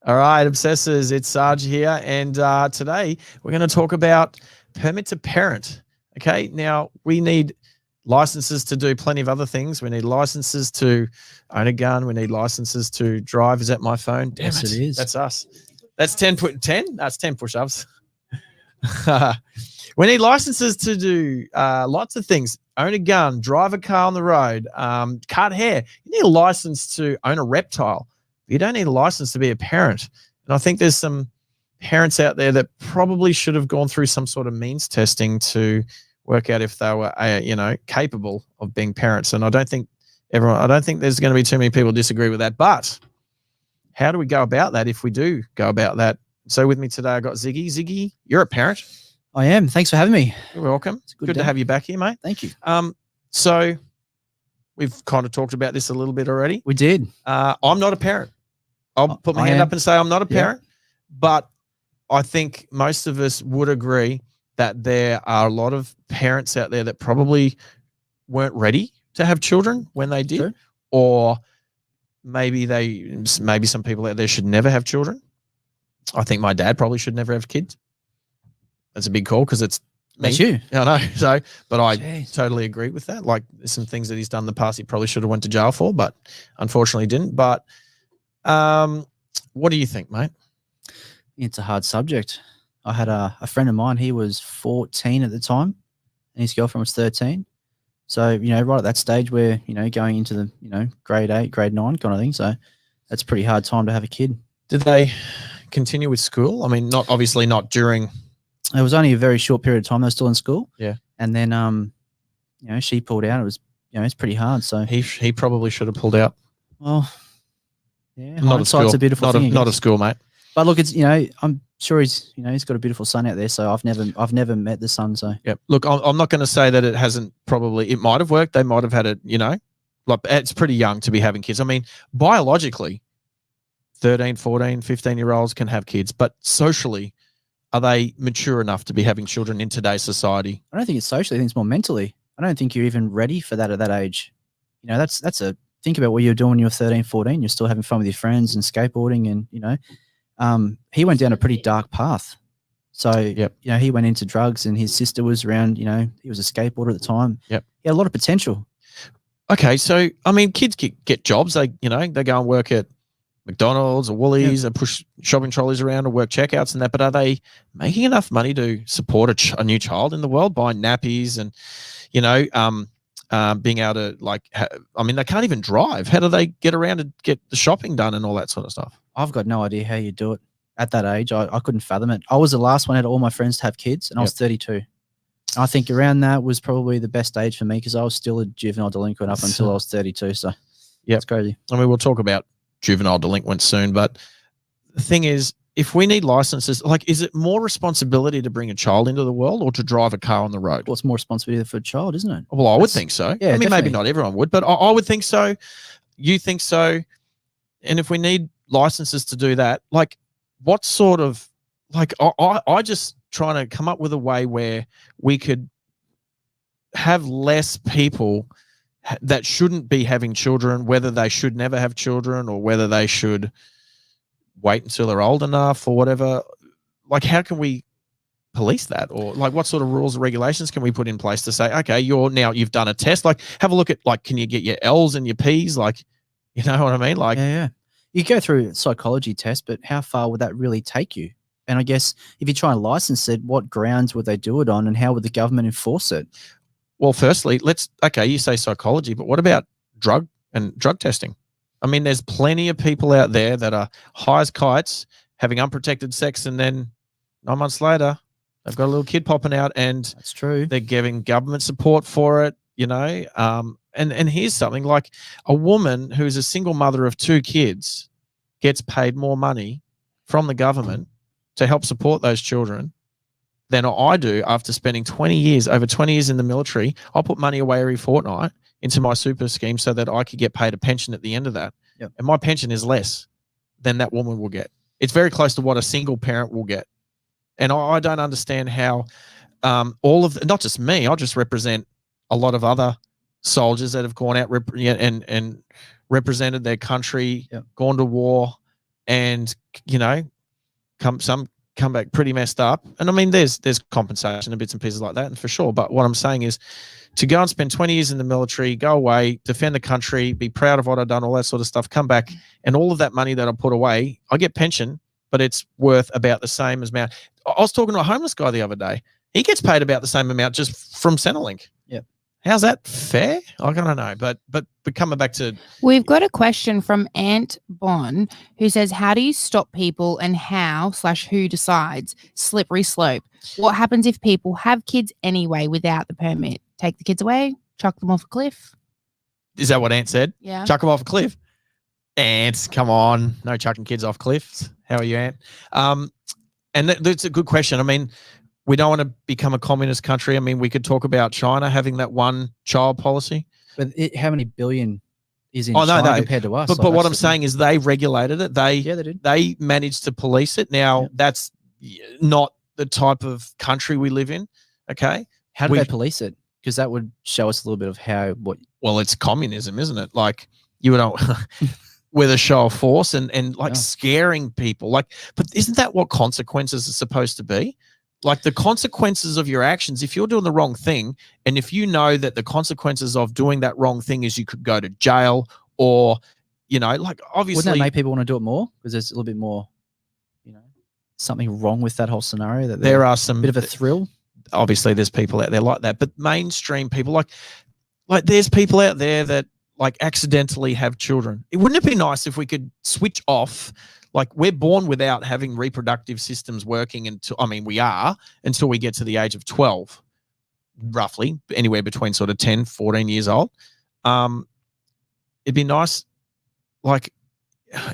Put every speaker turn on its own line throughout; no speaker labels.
All right, obsessors, it's Sarge here, and today we're going to talk about permit to parent. Okay, now we need licenses to do plenty of other things. We need licenses to own a gun. We need licenses to drive. Is that my phone? Damn
Yes, it is.
That's us. That's 10. That's 10 push-ups. We need licenses to do lots of things. Own a gun, drive a car on the road, cut hair. You need a license to own a reptile. You don't need a license to be a parent. And I think there's some parents out there that probably should have gone through some sort of means testing to work out if they were, capable of being parents. And I don't think there's going to be too many people disagree with that. But how do we go about that if we do go about that? So with me today, I got Ziggy. Ziggy, you're a parent.
I am. Thanks for having me.
You're welcome. It's good to have you back here, mate.
Thank you.
So we've kind of talked about this a little bit already.
We did.
I'm not a parent. I'll put my hand up and say I'm not a parent, but I think most of us would agree that there are a lot of parents out there that probably weren't ready to have children when they did,
True.
or maybe some people out there should never have children. I think my dad probably should never have kids. That's a big call because it's me.
That's you.
I know. So, but I totally agree with that. Like, there's some things that he's done in the past he probably should have went to jail for, but unfortunately didn't. But what do you think, mate?
It's a hard subject. I had a friend of mine. He was 14 at the time, and his girlfriend was 13. So, right at that stage where, going into the, grade 8, grade 9 kind of thing. So that's a pretty hard time to have a kid.
Did they continue with school? I mean, obviously not during.
It was only a very short period of time. They were still in school.
Yeah.
And then, she pulled out. It was, it's pretty hard. So
he probably should have pulled out.
Well, yeah.
Not at school.
It's a beautiful thing.
Not at school, mate.
But look, it's, I'm sure he's got a beautiful son out there. So I've never met the son. So
yeah. Look, I'm not going to say that it hasn't probably. It might have worked. They might have had it. Like, it's pretty young to be having kids. I mean, biologically, 13, 14, 15-year-olds can have kids, but socially, are they mature enough to be having children in today's society?
I don't think it's socially. I think it's more mentally. I don't think you're even ready for that at that age. Think about what you're doing when you're 13, 14. You're still having fun with your friends and skateboarding and, he went down a pretty dark path. So, he went into drugs and his sister was around, he was a skateboarder at the time.
Yep.
He had a lot of potential.
Okay. So, I mean, kids get jobs. They go and work at McDonald's or Woolies and push shopping trolleys around or work checkouts and that, but are they making enough money to support a new child in the world, buying nappies and, being able to they can't even drive. How do they get around to get the shopping done and all that sort of stuff?
I've got no idea how you do it at that age. I couldn't fathom it. I was the last one out of all my friends to have kids and I was 32. I think around that was probably the best age for me because I was still a juvenile delinquent up until I was 32. So it's crazy.
I mean, we'll talk about juvenile delinquents soon, but the thing is, if we need licenses, is it more responsibility to bring a child into the world or to drive a car on the road?
Well, it's more responsibility for a child, isn't it?
Well, I would think so.
Yeah,
I mean,
definitely.
maybe not everyone would, but I would think so. You think so? And if we need licenses to do that, what sort of, I just trying to come up with a way where we could have less people that shouldn't be having children, whether they should never have children or whether they should wait until they're old enough or whatever. How can we police that? Or what sort of rules or regulations can we put in place to say, okay, you've done a test, have a look at, can you get your L's and your P's? You know what I mean?
Yeah. You go through a psychology test, but how far would that really take you? And I guess if you try and license it, what grounds would they do it on and how would the government enforce it?
Well, firstly, you say psychology, but what about drug testing? I mean, there's plenty of people out there that are high as kites, having unprotected sex, and then 9 months later, they've got a little kid popping out, and
that's true.
They're giving government support for it, And here's something, a woman who's a single mother of 2 kids gets paid more money from the government to help support those children than I do after spending over 20 years in the military. I'll put money away every fortnight into my super scheme so that I could get paid a pension at the end of that.
Yep.
And my pension is less than that woman will get. It's very close to what a single parent will get. And I don't understand how not just me, I just represent a lot of other soldiers that have gone out and represented their country, gone to war, and come back pretty messed up. And I mean, there's compensation and bits and pieces like that, and for sure. But what I'm saying is, to go and spend 20 years in the military, go away, defend the country, be proud of what I've done, all that sort of stuff, come back, and all of that money that I put away, I get pension, but it's worth about the same as amount. I was talking to a homeless guy the other day. He gets paid about the same amount just from Centrelink.
Yep.
How's that fair? I don't know. But coming back to...
We've got a question from Ant Bon, who says, how do you stop people, and how/who decides? Slippery slope. What happens if people have kids anyway without the permit? Take the kids away? Chuck them off a cliff?
Is that what Ant said?
Yeah.
Chuck them off a cliff? Ant, come on. No chucking kids off cliffs. How are you, Ant? And that's a good question. I mean, we don't want to become a communist country. I mean, we could talk about China having that one child policy.
But how many billion is in China compared to us?
But what I'm saying is they regulated it. They
did.
They managed to police it. Now, that's not the type of country we live in, okay?
How do they police it? Because that would show us a little bit of
Well, it's communism, isn't it? Like, you don't... with a show of force and like scaring people. Like, but isn't that what consequences are supposed to be? Like, the consequences of your actions, if you're doing the wrong thing, and if you know that the consequences of doing that wrong thing is you could go to jail, or, like, obviously...
Wouldn't that make people want to do it more? Because there's a little bit more, something wrong with that whole scenario. That
there are some...
bit of a thrill.
Obviously, there's people out there like that, but mainstream people, like there's people out there that, like, accidentally have children. Wouldn't it be nice if we could switch off? Like, we're born without having reproductive systems working we are until we get to the age of 12, roughly, anywhere between sort of 10, 14 years old. It'd be nice. Like,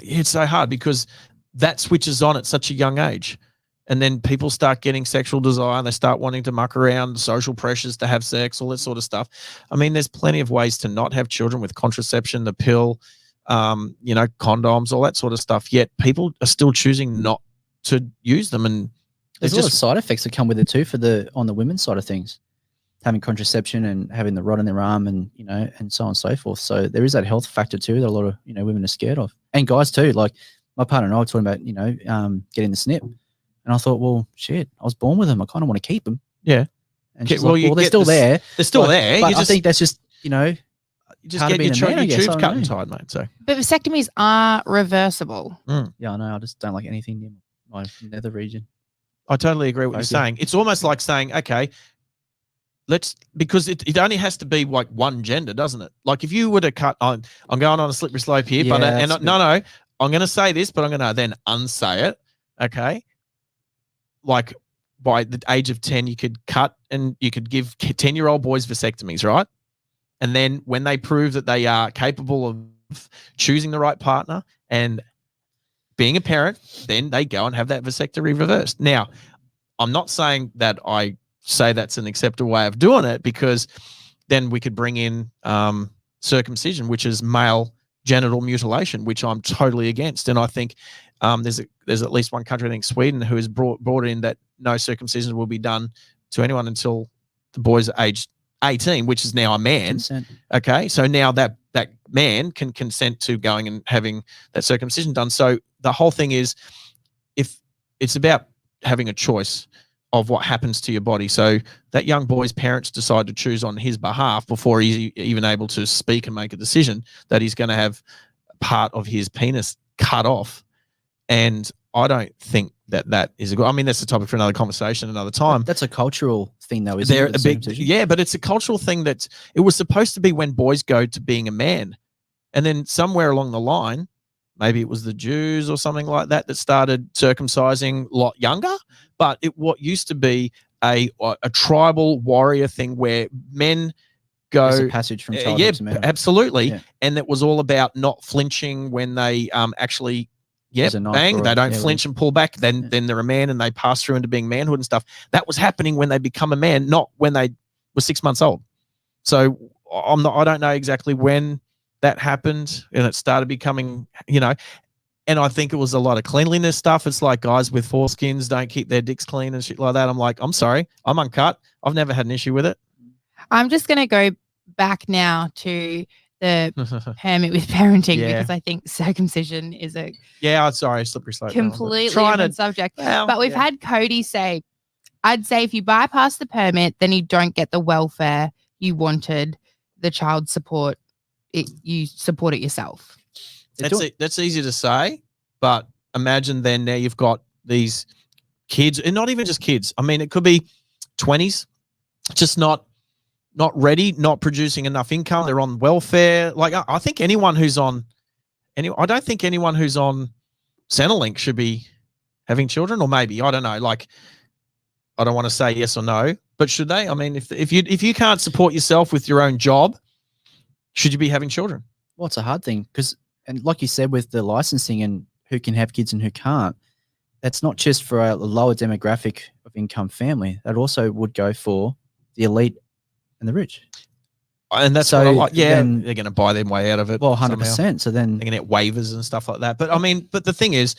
it's so hard because that switches on at such a young age. And then people start getting sexual desire. They start wanting to muck around, social pressures to have sex, all that sort of stuff. I mean, there's plenty of ways to not have children with contraception, the pill, condoms, all that sort of stuff. Yet people are still choosing not to use them. And
there's a lot of side effects that come with it too on the women's side of things, having contraception and having the rod in their arm and, and so on and so forth. So there is that health factor too that a lot of, women are scared of, and guys too. Like, my partner and I were talking about, getting the snip. And I thought, well, shit, I was born with them. I kind of want to keep them.
Yeah.
And she's like, well, they're still there.
They're still there.
But I think that's just,
you just get your tubes cut and tied, mate. So.
But vasectomies are reversible.
Yeah, I know. I just don't like anything near my nether region.
I totally agree with what you're saying. It's almost like saying, okay, because it only has to be like one gender, doesn't it? Like, if you were to cut on, I'm going on a slippery slope here, but no, I'm going to say this, but I'm going to then unsay it. Okay. Like, by the age of 10, you could cut and you could give 10-year-old boys vasectomies, right? And then when they prove that they are capable of choosing the right partner and being a parent, then they go and have that vasectomy reversed. Now, I'm not saying that I say that's an acceptable way of doing it, because then we could bring in circumcision, which is male genital mutilation, which I'm totally against. And I think there's at least one country, I think Sweden, who has brought in that no circumcision will be done to anyone until the boy's aged 18, which is now a man.
Consent.
Okay, so now that man can consent to going and having that circumcision done. So the whole thing is, if it's about having a choice of what happens to your body. So that young boy's parents decide to choose on his behalf before he's even able to speak and make a decision that he's going to have part of his penis cut off. And I don't think that is a good... I mean, that's a topic for another conversation another time.
That's a cultural thing, though, isn't it?
Yeah, but it's a cultural thing that it was supposed to be when boys go to being a man. And then somewhere along the line, maybe it was the Jews or something like that started circumcising a lot younger. But what used to be a tribal warrior thing where men go...
There's a passage from childhood to manhood.
Absolutely. Yeah. And it was all about not flinching when they actually... bang, they don't flinch and pull back, then they're a man and they pass through into being manhood and stuff. That was happening when they become a man, not when they were 6 months old. So I don't know exactly when that happened and it started becoming, and I think it was a lot of cleanliness stuff. It's like guys with foreskins don't keep their dicks clean and shit like that. I'm like, I'm sorry, I'm uncut. I've never had an issue with it.
I'm just going to go back now to the permit with parenting
Yeah.
because I think circumcision is a
Yeah, I'm sorry, slippery slope. that one, but
completely
trying
different
to-
subject.
well,
But we've
yeah.
had Cody say, I'd say if you bypass the permit, then you don't get the welfare you wanted, the child support. You support it yourself.
That's easy to say, but imagine then now you've got these kids, and not even just kids. I mean, it could be 20s, just not ready, not producing enough income. They're on welfare. Like I think anyone who's on I don't think anyone who's on Centrelink should be having children, or maybe, I don't know. Like, I don't want to say yes or no, but should they? I mean, if you can't support yourself with your own job, should you be having children?
Well, it's a hard thing because, and like you said, with the licensing and who can have kids and who can't, that's not just for a lower demographic of income family. That also would go for the elite and the rich.
And that's
So
what I like. Yeah,
then-
they're going to buy their way out of it.
Well,
somehow.
100%. So then,
They're going to get waivers and stuff like that. But I mean, but the thing is,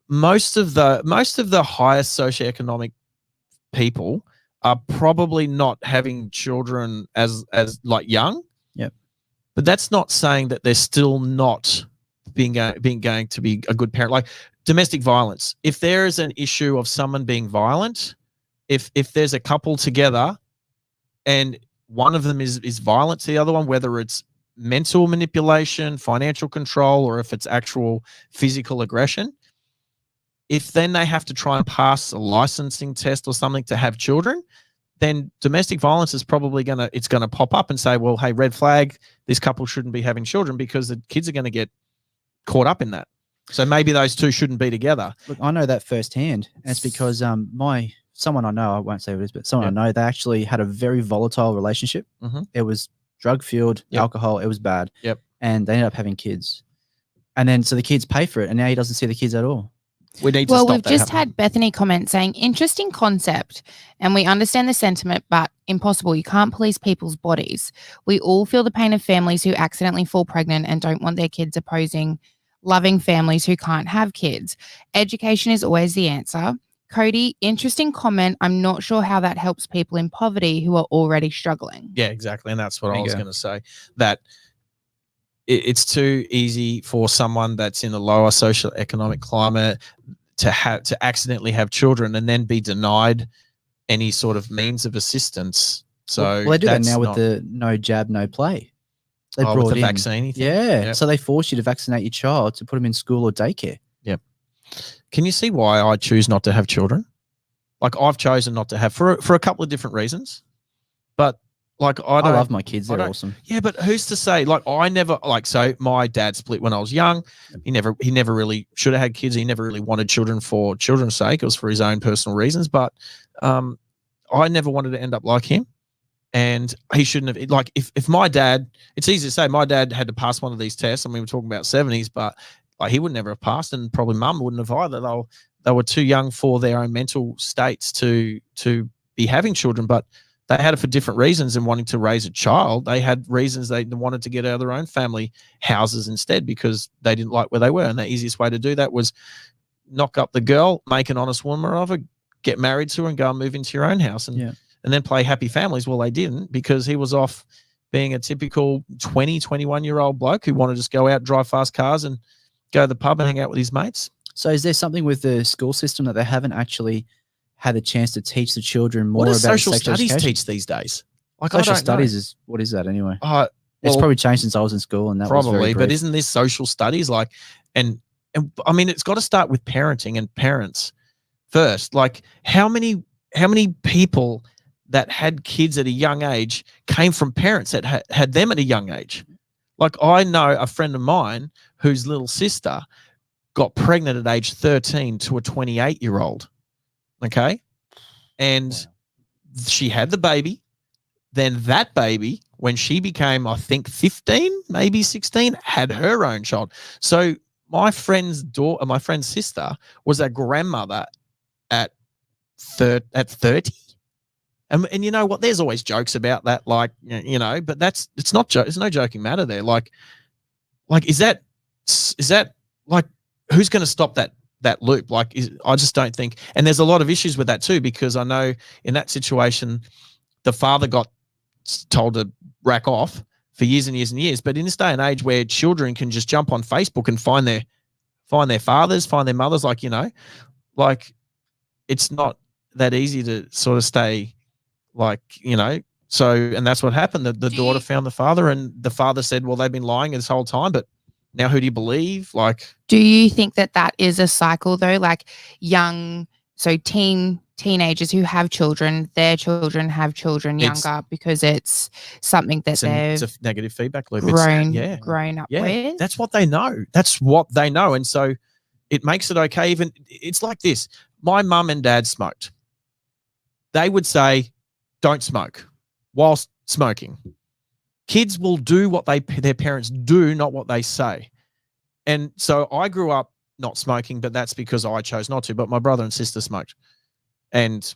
most of the highest socioeconomic people are probably not having children as like young.
Yep.
But that's not saying that they're still not being going to be a good parent. Like domestic violence. If there is an issue of someone being violent, if there's a couple together and one of them is violent to the other one, whether it's mental manipulation, financial control, or if it's actual physical aggression, if then they have to try and pass a licensing test or something to have children, then domestic violence is probably gonna pop up and say, well, hey, red flag, this couple shouldn't be having children because the kids are going to get caught up in that. So maybe those two shouldn't be together.
look, I know that firsthand. And it's because someone I know, I won't say who it is, but someone I know, they actually had a very volatile relationship.
Mhm.
It was drug-fueled,
Yep.
alcohol. It was bad.
Yep.
And they ended up having kids. And then so the kids pay for it, and now he doesn't see the kids at all.
We need to
Well,
stop
we've
that
just
happening.
had Bethany comment saying, interesting concept, and we understand the sentiment, but impossible. You can't police people's bodies. We all feel the pain of families who accidentally fall pregnant and don't want their kids opposing loving families who can't have kids. Education is always the answer. Cody, interesting comment. I'm not sure how that helps people in poverty who are already struggling.
Yeah, exactly. And that's what
There
I
you
was
go.
going to say, that it's too easy for someone that's in a lower social economic climate to accidentally have children and then be denied any sort of means of assistance. So
well, they do that
that's
now with
not-
the no jab, no play. They
with
brought
the
in
vaccine thing?
Yeah.
Yep.
So they force you to vaccinate your child to put them in school or daycare.
Can you see why I choose not to have children? Like I've chosen not to have for a couple of different reasons, but like I
love my kids.
I
They're
don't-
awesome.
Yeah, but who's to say? Like I never so my dad split when I was young. He never really should have had kids. He never really wanted children for children's sake. It was for his own personal reasons. But I never wanted to end up like him. And he shouldn't have. Like if my dad, it's easy to say my dad had to pass one of these tests. I mean, we're talking about 70s, but like he would never have passed, and probably mum wouldn't have either. They were too young for their own mental states to be having children, but they had it for different reasons and wanting to raise a child. They had reasons they wanted to get out of their own family houses instead because they didn't like where they were. And the easiest way to do that was knock up the girl, make an honest woman of her, get married to her and go and move into your own house and then play happy families. Well, they didn't because he was off being a typical 20, 21-year-old bloke who wanted to just go out, drive fast cars and go to the pub and hang out with his mates.
So is there something with the school system that they haven't actually had a chance to teach the children more
What does
about
social
sex
studies
education?
teach these days? Like
Social
I don't
studies
know.
is, what is that anyway?
It's
It's probably changed since I was in school, and that was
probably,
very
but
brief.
isn't this social studies? Like, and I mean, it's got to start with parenting and parents first. Like, how many people that had kids at a young age came from parents that had them at a young age? Like, I know a friend of mine whose little sister got pregnant at age 13 to a 28-year-old. Okay. And she had the baby. Then that baby, when she became, I think, 15, maybe 16, had her own child. So my friend's daughter, my friend's sister was a grandmother at 30. And you know what? There's always jokes about that, like, you know, but it's not it's no joking matter there. Like is that like, who's going to stop that loop? Like, I just don't think. And there's a lot of issues with that too, because I know in that situation, the father got told to rack off for years and years and years. But in this day and age where children can just jump on Facebook and find their fathers, find their mothers, like, like it's not that easy to sort of stay like, so, and that's what happened. The daughter found the father, and the father said, well, they've been lying this whole time, but now who do you believe? Like,
do you think that is a cycle though? Like teenagers who have children, their children have children younger because it's something that
it's a negative feedback loop.
Grown up with.
That's what they know. That's what they know. And so it makes it okay. Even it's like this. My mum and dad smoked. They would say, don't smoke whilst smoking. Kids will do what their parents do, not what they say. And so I grew up not smoking, but that's because I chose not to. But my brother and sister smoked. And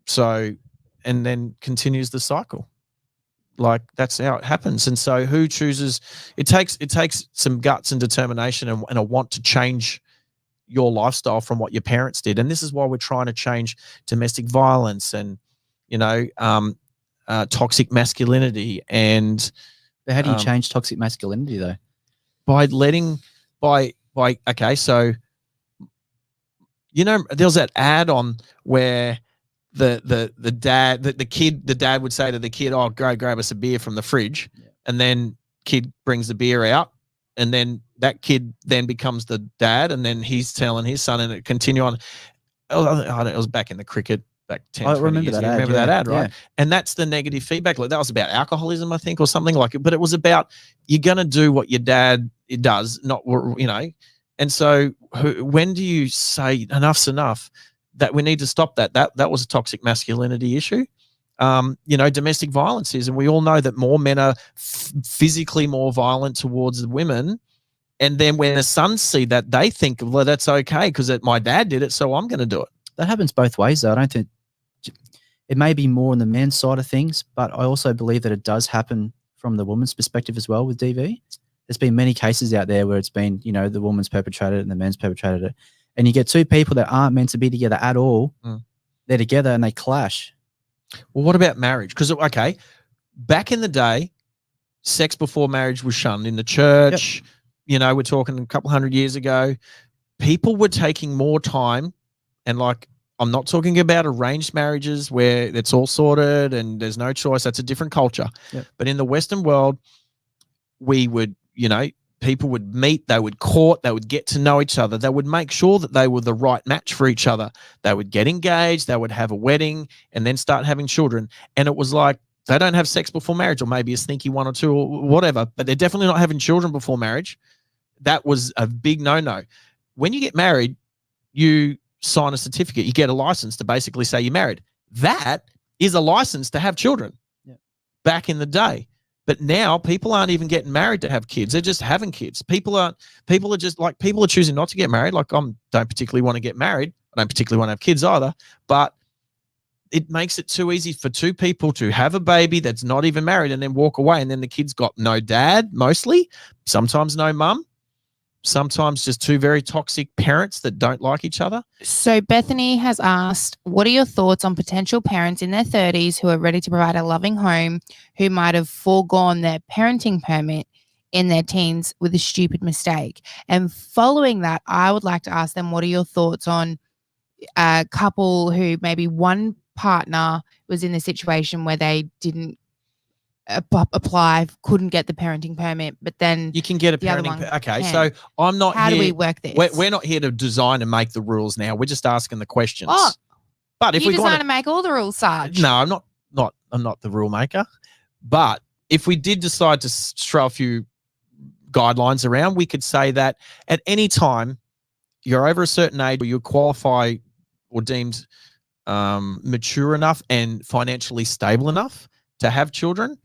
so, and then continues the cycle. Like that's how it happens. And so who chooses, it takes some guts and determination and a want to change your lifestyle from what your parents did. And this is why we're trying to change domestic violence and, toxic masculinity. And
but how do you change toxic masculinity though?
By okay, so there was that ad on where the dad would say to the kid, oh, go grab us a beer from the fridge. Yeah. And then kid brings the beer out, and then that kid then becomes the dad, and then he's telling his son, and it continue on. It was back in the cricket, back 10, 20 years ago. Remember that ad, right? Yeah. And that's the negative feedback. Like that was about alcoholism, I think, or something like it. But it was about you're going to do what your dad does, not, And so when do you say enough's enough? That we need to stop that. That was a toxic masculinity issue. Domestic violence is, and we all know that more men are physically more violent towards the women. And then when the sons see that, they think, well, that's okay because my dad did it, so I'm going to do it.
That happens both ways, though. I don't think it may be more on the men's side of things, but I also believe that it does happen from the woman's perspective as well with DV. There's been many cases out there where it's been, the woman's perpetrated it and the man's perpetrated it. And you get two people that aren't meant to be together at all. Mm. They're together and they clash.
Well, what about marriage? Because, okay, back in the day, sex before marriage was shunned in the church. Yep. We're talking a couple hundred years ago. People were taking more time. And like, I'm not talking about arranged marriages where it's all sorted and there's no choice. That's a different culture. Yep. But in the Western world, we would, people would meet, they would court, they would get to know each other. They would make sure that they were the right match for each other. They would get engaged, they would have a wedding and then start having children. And it was like, they don't have sex before marriage, or maybe a sneaky one or two or whatever, but they're definitely not having children before marriage. That was a big no-no. When you get married, you sign a certificate, you get a license to basically say you're married. That is a license to have children. Yeah. Back in the day. But now people aren't even getting married to have kids. They're just having kids. People are choosing not to get married. Like don't particularly want to get married. I don't particularly want to have kids either, but it makes it too easy for two people to have a baby that's not even married and then walk away. And then the kid's got no dad, mostly, sometimes no mum, sometimes just two very toxic parents that don't like each other.
So Bethany has asked, what are your thoughts on potential parents in their 30s who are ready to provide a loving home, who might have foregone their parenting permit in their teens with a stupid mistake? And following that, I would like to ask them, what are your thoughts on a couple who maybe one partner was in the situation where they didn't apply, couldn't get the parenting permit, but then
you can get a parenting. Okay, so I'm not.
How do we work this?
We're not here to design and make the rules now. We're just asking the questions.
Oh,
but if
you
we
design to make all the rules, Sarge.
No, I'm not the rule maker. But if we did decide to throw a few guidelines around, we could say that at any time you're over a certain age or you qualify or deemed mature enough and financially stable enough to have children,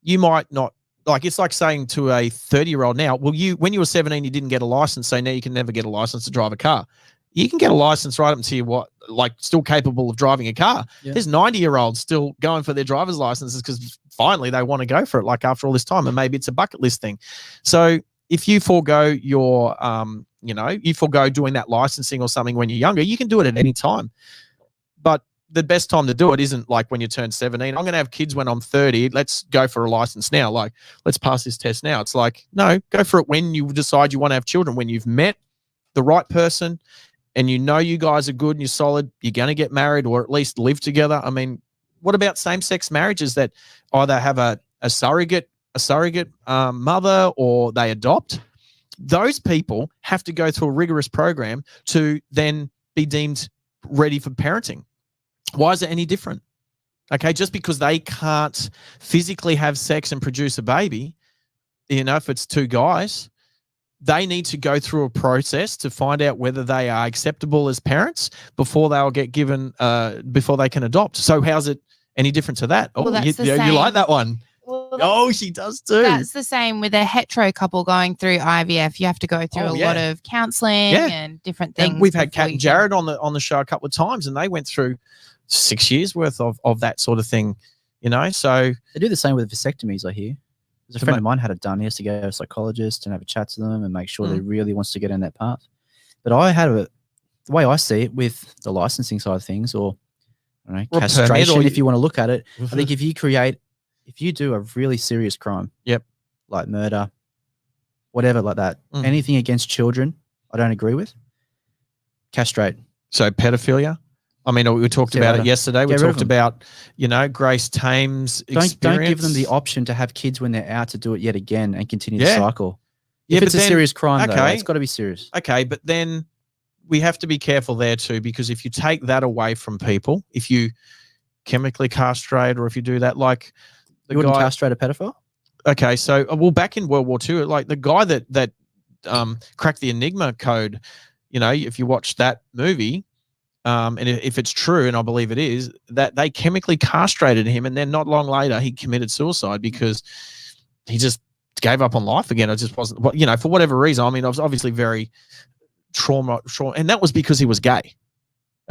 you might not, like, it's like saying to a 30-year-old now, well, when you were 17, you didn't get a license, so now you can never get a license to drive a car. You can get a license right up until you're still capable of driving a car. Yeah. There's 90-year-olds still going for their driver's licenses because finally they want to go for it, like after all this time, and maybe it's a bucket list thing. So if you forego your, you forego doing that licensing or something when you're younger, you can do it at any time. But the best time to do it isn't like when you turn 17. I'm going to have kids when I'm 30. Let's go for a license now. Like, let's pass this test now. It's like, no, go for it when you decide you want to have children, when you've met the right person and you know you guys are good and you're solid, you're going to get married or at least live together. I mean, what about same-sex marriages that either have a surrogate mother or they adopt? Those people have to go through a rigorous program to then be deemed ready for parenting. Why is it any different? Okay, just because they can't physically have sex and produce a baby, if it's two guys, they need to go through a process to find out whether they are acceptable as parents before they'll get given, before they can adopt. So how's it any different to that?
Well,
you like that one?
Well,
she does too.
That's the same with a hetero couple going through IVF. You have to go through a lot of counselling and different things.
And we've had Kat and Jared on the show a couple of times, and they went through 6 years worth of that sort of thing, So
they do the same with vasectomies, I hear. There's a friend of mine had it done. He has to go to a psychologist and have a chat to them and make sure they really wants to get in that path. But the way I see it with the licensing side of things, or castration, if you want to look at it, I think if you do a really serious crime, like murder, whatever like that, anything against children, I don't agree with. Castrate.
So pedophilia. I mean, we talked about it yesterday. We talked about, Grace Tame's experience.
Don't give them the option to have kids when they're out to do it yet again and continue the cycle. If it's a serious crime, though, it's got to be serious.
Okay, but then we have to be careful there too, because if you take that away from people, if you chemically castrate or if you do that, like
you wouldn't castrate a pedophile?
Okay, so back in World War II, like the guy that cracked the Enigma code, if you watch that movie, and if it's true, and I believe it is, that they chemically castrated him, and then not long later he committed suicide because he just gave up on life again. It just wasn't, for whatever reason. I mean, I was obviously very trauma, and that was because he was gay.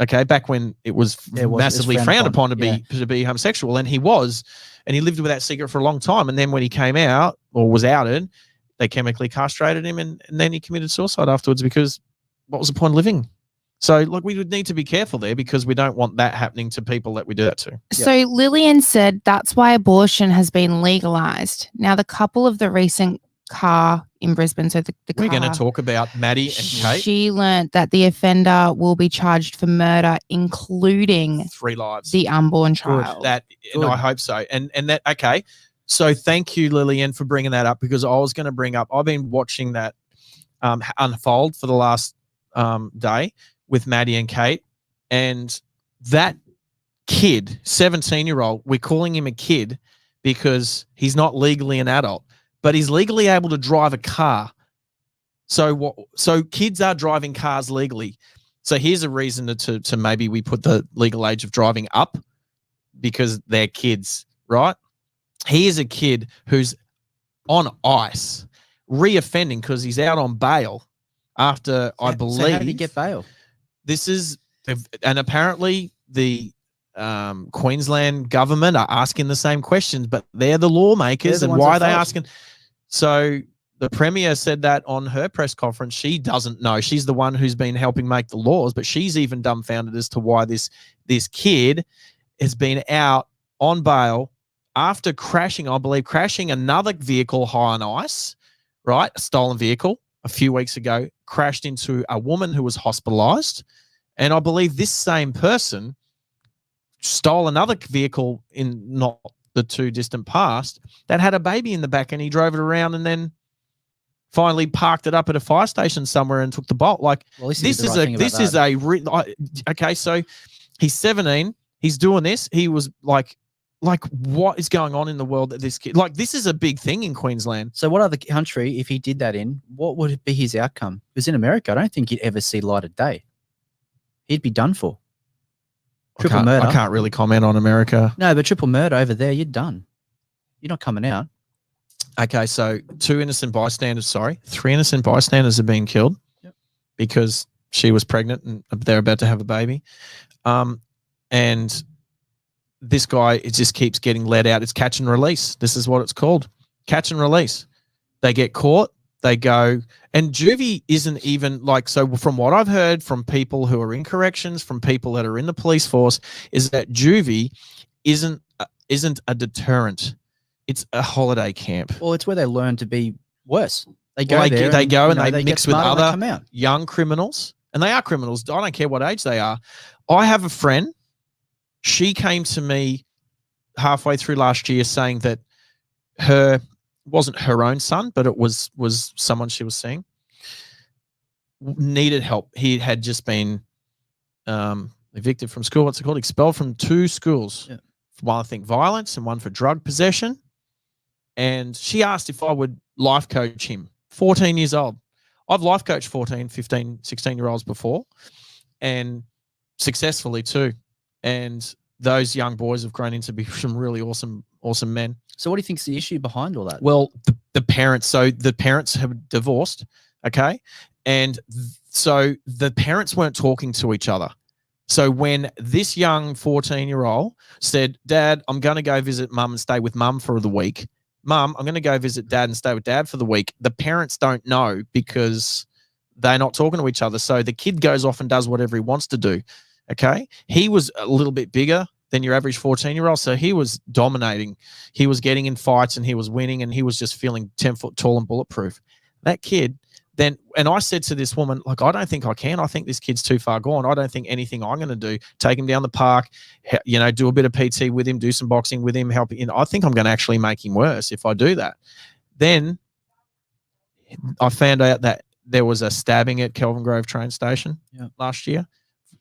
Okay, back when it was massively frowned upon to be homosexual, and he was, and he lived with that secret for a long time. And then when he came out or was outed, they chemically castrated him, and then he committed suicide afterwards because what was the point of living? So, look, we would need to be careful there because we don't want that happening to people that we do that to.
So Lillian said that's why abortion has been legalized. Now, the couple of the recent car in Brisbane, so the
we're
car,
going to talk about Maddie and Kate.
She learnt that the offender will be charged for murder, including
3 lives,
the unborn child.
And I hope so. And that, okay. So thank you, Lillian, for bringing that up, because I was going to bring up, I've been watching that unfold for the last day with Maddie and Kate, and that kid, 17-year-old, we're calling him a kid because he's not legally an adult, but he's legally able to drive a car. So kids are driving cars legally. So here's a reason to maybe we put the legal age of driving up, because they're kids, right? He is a kid who's on ice, reoffending because he's out on bail after, I believe.
So how did he get bail?
And apparently the Queensland government are asking the same questions, but they're the lawmakers, and why are they asking? So the Premier said that on her press conference. She doesn't know. She's the one who's been helping make the laws, but she's even dumbfounded as to why this kid has been out on bail after crashing another vehicle high on ice, right? A stolen vehicle a few weeks ago, crashed into a woman who was hospitalized. And I believe this same person stole another vehicle in not the too distant past that had a baby in the back, and he drove it around and then finally parked it up at a fire station somewhere and took the bolt. Like, okay, so he's 17, he's doing this. He was like, what is going on in the world that this kid, like, this is a big thing in Queensland.
So what other country, if he did that in, what would be his outcome? Because in America, I don't think he'd ever see light of day. He'd be done for. Triple murder.
I can't really comment on America.
No, but triple murder over there, you're done. You're not coming out.
Okay, so 3 innocent bystanders are being killed because she was pregnant and they're about to have a baby. And this guy, it just keeps getting let out. It's catch and release. This is what it's called. Catch and release. They get caught. They go, and juvie isn't even like, so from what I've heard from people who are in corrections, from people that are in the police force, is that juvie isn't a deterrent. It's a holiday camp.
Well, it's where they learn to be worse. They go
Well,
there.
they go and
you know,
they
get
mix with
smarter and they
other
come out.
young criminals, and they are criminals. I don't care what age they are. I have a friend. She came to me halfway through last year saying that wasn't her own son, but it was someone she was seeing, needed help. He had just been evicted from school. What's it called? Expelled from 2 schools.
Yeah.
One, I think, violence, and one for drug possession. And she asked if I would life coach him. 14 years old. I've life coached 14, 15, 16-year-olds before, and successfully too. And those young boys have grown into be some really awesome men.
So what do you think's the issue behind all that?
Well, the parents. So the parents have divorced, okay? And so the parents weren't talking to each other. So when this young 14-year-old said, Dad, I'm going to go visit Mum and stay with Mum for the week. Mum, I'm going to go visit Dad and stay with Dad for the week. The parents don't know because they're not talking to each other. So the kid goes off and does whatever he wants to do, okay? He was a little bit bigger than your average 14-year-old, so he was dominating. He was getting in fights and he was winning, and he was just feeling 10 foot tall and bulletproof. That kid then, and I said to this woman, like, I don't think I can. I think this kid's too far gone. I don't think anything I'm going to do, take him down the park, you know, do a bit of PT with him, do some boxing with him, help him. I think I'm going to actually make him worse if I do that. Then I found out that there was a stabbing at Kelvin Grove train station last year.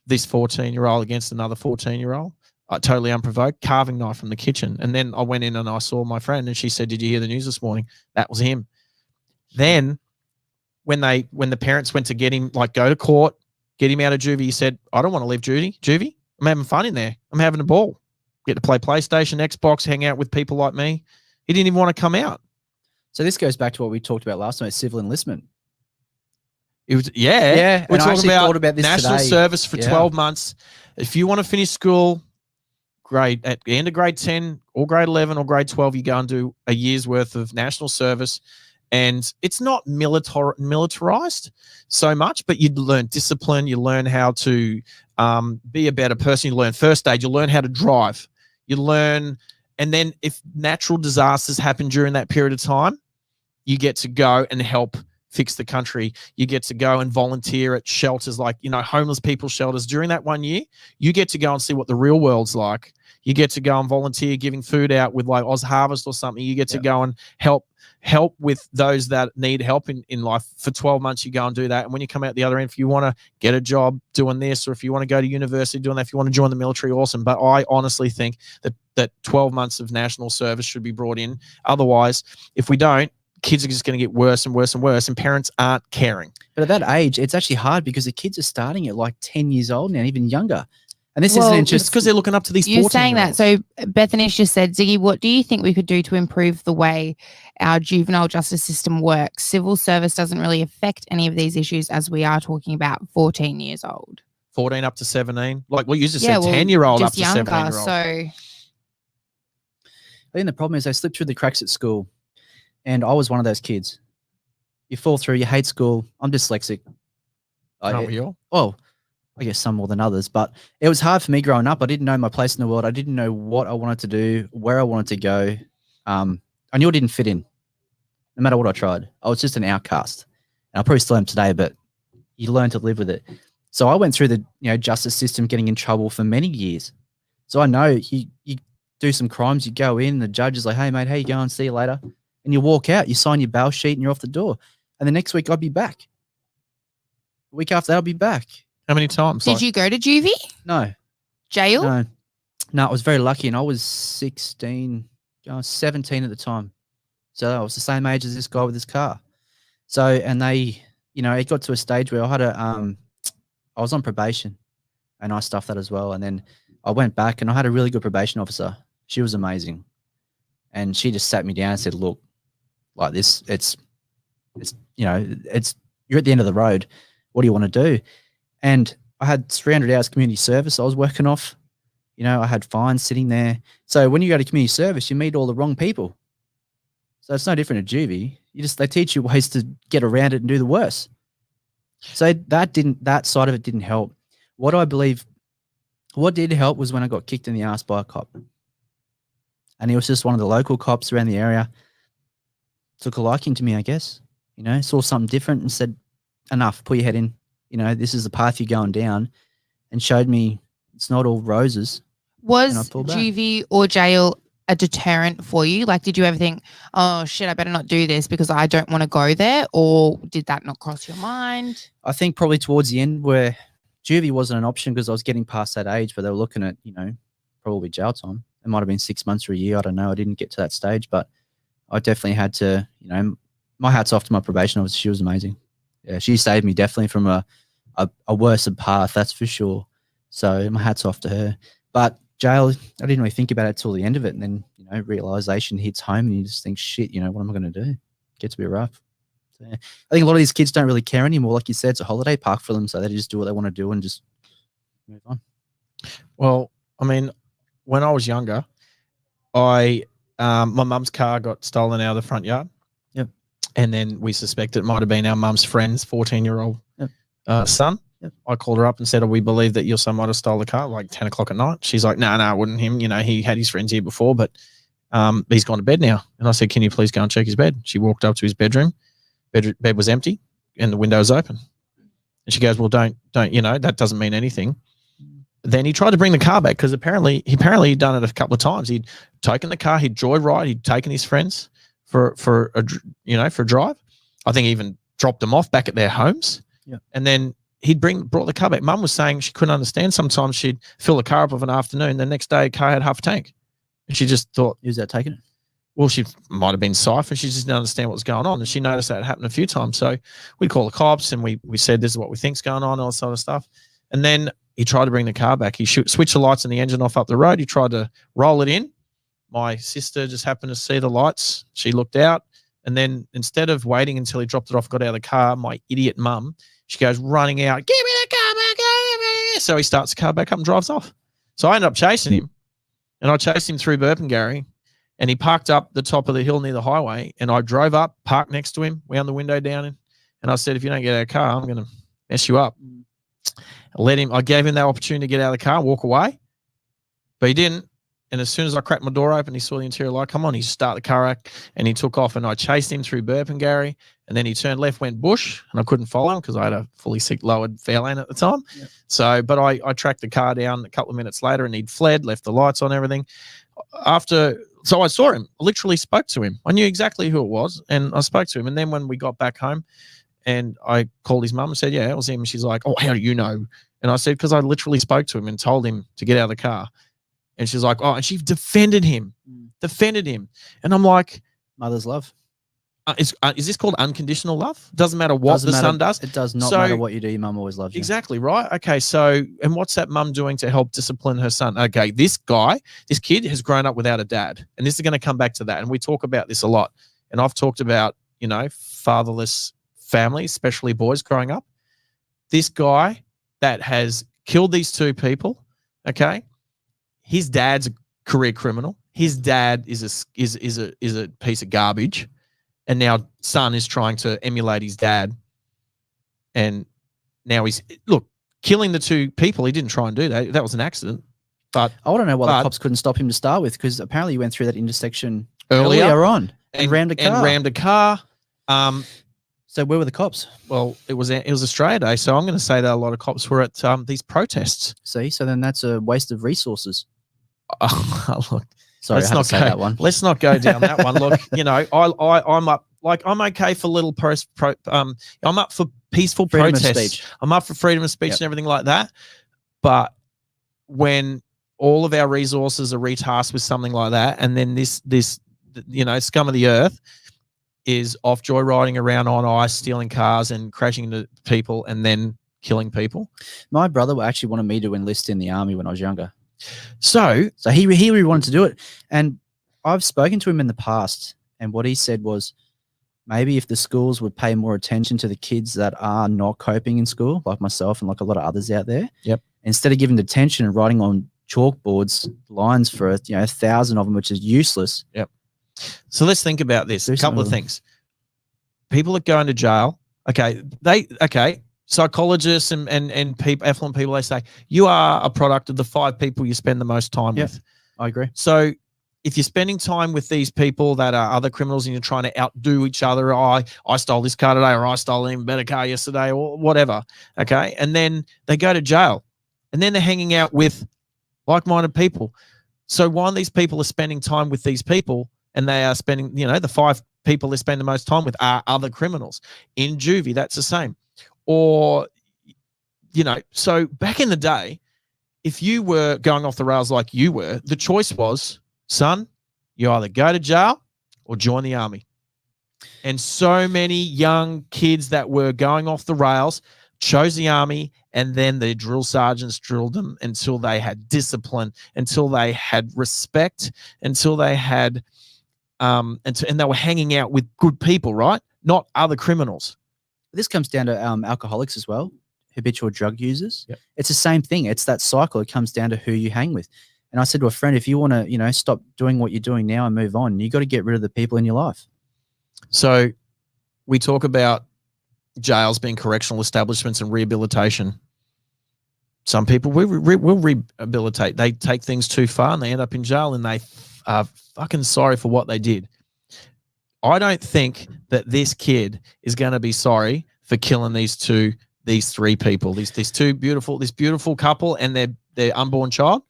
This 14-year-old against another 14-year-old. Totally unprovoked, carving knife from the kitchen. And then I went in and I saw my friend, and she said, did you hear the news this morning? That was him. Then when the parents went to get him, like, go to court, get him out of juvie, he said, I don't want to leave juvie. I'm having fun in there. I'm having a ball. Get to play PlayStation, Xbox, hang out with people like me. He didn't even want to come out.
So this goes back to what we talked about last time, civil enlistment.
It was,
Yeah.
We're
and I
talking
thought about this
national
today.
service for 12 months. If you want to finish school, at the end of grade 10 or grade 11 or grade 12, you go and do a year's worth of national service. And it's not militarized so much, but you learn discipline. You learn how to be a better person. You learn first aid. You learn how to drive. You learn, and then if natural disasters happen during that period of time, you get to go and help fix the country. You get to go and volunteer at shelters like, you know, homeless people shelters. During that 1 year, you get to go and see what the real world's like. You get to go and volunteer giving food out with like Oz Harvest or something. You get to go and help with those that need help in life. For 12 months, you go and do that. And when you come out the other end, if you want to get a job doing this, or if you want to go to university doing that, if you want to join the military, awesome. But I honestly think that 12 months of national service should be brought in. Otherwise, if we don't, kids are just going to get worse and worse and worse, and parents aren't caring.
But at that age, it's actually hard because the kids are starting at like 10 years old now, even younger. And this isn't
just because they're looking up to these 14-year-olds.
You're saying that. So Bethany's just said, Ziggy, what do you think we could do to improve the way our juvenile justice system works? Civil service doesn't really affect any of these issues, as we are talking about 14 years old.
14 up to 17. Like what you just said, 10-year-old up to 17-year-old.
I
So
think the problem is they slip through the cracks at school. And I was one of those kids. You fall through, you hate school. I'm dyslexic.
Aren't we all?
Oh, I guess some more than others, but it was hard for me growing up. I didn't know my place in the world. I didn't know what I wanted to do, where I wanted to go. I knew I didn't fit in, no matter what I tried. I was just an outcast, and I probably still am today. But you learn to live with it. So I went through the justice system, getting in trouble for many years. So I know you do some crimes, you go in, the judge is like, "Hey mate, how you going? See you later," and you walk out. You sign your bail sheet, and you're off the door. And the next week I'd be back. The week after that, I'll be back.
How many times?
did you go to juvie?
No.
Jail?
No, I was very lucky, and I was 16, I was 17 at the time. So I was the same age as this guy with his car. So, and they, it got to a stage where I had I was on probation, and I stuffed that as well. And then I went back, and I had a really good probation officer. She was amazing. And she just sat me down and said, "Look, like this, you're at the end of the road. What do you want to do?" And I had 300 hours community service I was working off. I had fines sitting there. So when you go to community service, you meet all the wrong people. So it's no different at juvie. They teach you ways to get around it and do the worst. So that side of it didn't help. What did help was when I got kicked in the ass by a cop. And he was just one of the local cops around the area. Took a liking to me, I guess. Saw something different and said, enough, put your head in. This is the path you're going down, and showed me it's not all roses.
Was juvie or jail a deterrent for you? Like, did you ever think, oh shit, I better not do this because I don't want to go there? Or did that not cross your mind?
I think probably towards the end where juvie wasn't an option because I was getting past that age, but they were looking at, probably jail time. It might have been 6 months or a year. I don't know. I didn't get to that stage, but I definitely had to, my hat's off to my probation officer. She was amazing. Yeah, she saved me definitely from a worse path, that's for sure. So my hat's off to her. But jail, I didn't really think about it till the end of it. And then, realization hits home and you just think, shit, what am I going to do? It gets a bit rough. So, I think a lot of these kids don't really care anymore. Like you said, it's a holiday park for them. So they just do what they want to do and just move on.
Well, I mean, when I was younger, my mum's car got stolen out of the front yard.
Yep.
And then we suspect it might have been our mum's friend's 14-year-old son.
Yep.
I called her up and said, we believe that your son might have stole the car like 10 o'clock at night. She's like, no, it wasn't him. He had his friends here before, but he's gone to bed now. And I said, can you please go and check his bed? She walked up to his bedroom. Bed was empty and the window was open. And she goes, well, don't, that doesn't mean anything. Then he tried to bring the car back because apparently he'd done it a couple of times. He'd taken the car, he'd joyride, he'd taken his friends for a drive. I think he even dropped them off back at their homes.
Yeah.
And then he'd brought the car back. Mum was saying she couldn't understand. Sometimes she'd fill the car up of an afternoon. The next day, the car had half a tank. And she just thought,
who's that taking it?
Well, she might have been siphoned. She just didn't understand what was going on. And she noticed that it happened a few times. So we called the cops and we said, this is what we think's going on, all that sort of stuff. And then he tried to bring the car back. He switched the lights and the engine off up the road. He tried to roll it in. My sister just happened to see the lights. She looked out. And then instead of waiting until he dropped it off, got out of the car, my idiot mum, she goes running out, give me the car back. So he starts the car back up and drives off. So I ended up chasing him. And I chased him through Burpengary. And he parked up the top of the hill near the highway. And I drove up, parked next to him, wound the window down. And I said, if you don't get out of the car, I'm going to mess you up. I gave him that opportunity to get out of the car and walk away. But he didn't. And as soon as I cracked my door open, he saw the interior light come on. He started the car up and he took off. And I chased him through Burpengary. And then he turned left, went bush. And I couldn't follow him because I had a fully lowered Fairlane at the time. Yep. But I tracked the car down a couple of minutes later and he'd fled, left the lights on, everything. So I saw him, I literally spoke to him. I knew exactly who it was and I spoke to him. And then when we got back home and I called his mum and said, yeah, it was him. And she's like, oh, how do you know? And I said, because I literally spoke to him and told him to get out of the car. And she's like, oh, and she defended him. And I'm like,
mother's love.
Is this called unconditional love? Doesn't matter what son does.
It does not matter what you do. Your mum always loves you.
Exactly, right? Okay, so, and what's that mum doing to help discipline her son? Okay, this kid has grown up without a dad. And this is going to come back to that. And we talk about this a lot. And I've talked about, fatherless families, especially boys growing up. This guy that has killed these two people, okay, his dad's a career criminal. His dad is a piece of garbage. And now son is trying to emulate his dad. And now killing the two people. He didn't try and do that. That was an accident. But
I want to know why the cops couldn't stop him to start with, because apparently he went through that intersection earlier on and rammed a car.
So
where were the cops?
Well, it was Australia Day. So I'm going to say that a lot of cops were at these protests.
See, so then that's a waste of resources.
Look.
Sorry, I had to say that one.
Let's not go down that one. Look, I'm up. Like, I'm okay for little I'm up for peaceful protests. I'm up for freedom of speech and everything like that. But when all of our resources are retasked with something like that, and then this scum of the earth is off joyriding around on ice, stealing cars and crashing into people and then killing people.
My brother actually wanted me to enlist in the army when I was younger.
So
he really wanted to do it. And I've spoken to him in the past, and what he said was maybe if the schools would pay more attention to the kids that are not coping in school, like myself and like a lot of others out there.
Yep.
Instead of giving detention and writing on chalkboards lines for 1,000 of them, which is useless.
Yep. So let's think about this. A couple of things. people that go into jail, psychologists and people, affluent people, they say you are a product of the 5 people you spend the most time with.
I agree.
So if you're spending time with these people that are other criminals and you're trying to outdo each other, I stole this car today, or I stole an even better car yesterday, or whatever, okay? And then they go to jail, and then they're hanging out with like-minded people. So while these people are spending time with these people, and they are spending, the 5 people they spend the most time with are other criminals. In juvie, that's the same. Or, so back in the day, if you were going off the rails like you were, the choice was, son, you either go to jail or join the army. And so many young kids that were going off the rails chose the army, and then the drill sergeants drilled them until they had discipline, until they had respect, until they had, and they were hanging out with good people, right? Not other criminals.
This comes down to alcoholics as well, habitual drug users.
Yep.
It's the same thing. It's that cycle. It comes down to who you hang with. And I said to a friend, if you want to, stop doing what you're doing now and move on, you got to get rid of the people in your life.
So we talk about jails being correctional establishments and rehabilitation. Some people will rehabilitate. They take things too far and they end up in jail, and they are fucking sorry for what they did. I don't think that this kid is going to be sorry for killing these 3 people, this beautiful couple and their unborn child.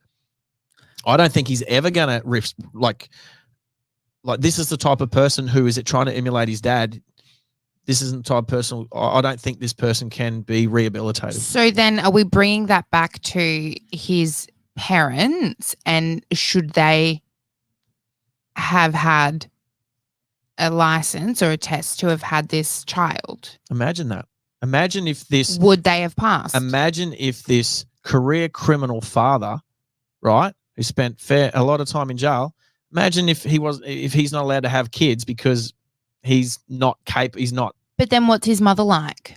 I don't think he's ever going to like this is the type of person who is trying to emulate his dad. This isn't the type of person. I don't think this person can be rehabilitated.
So then are we bringing that back to his parents, and should they have had a license or a test to have had this child?
Imagine that. Imagine if this...
Would they have passed?
Imagine if this career criminal father, right, who spent a lot of time in jail, imagine if he's not allowed to have kids because he's not capable, he's not...
But then what's his mother like?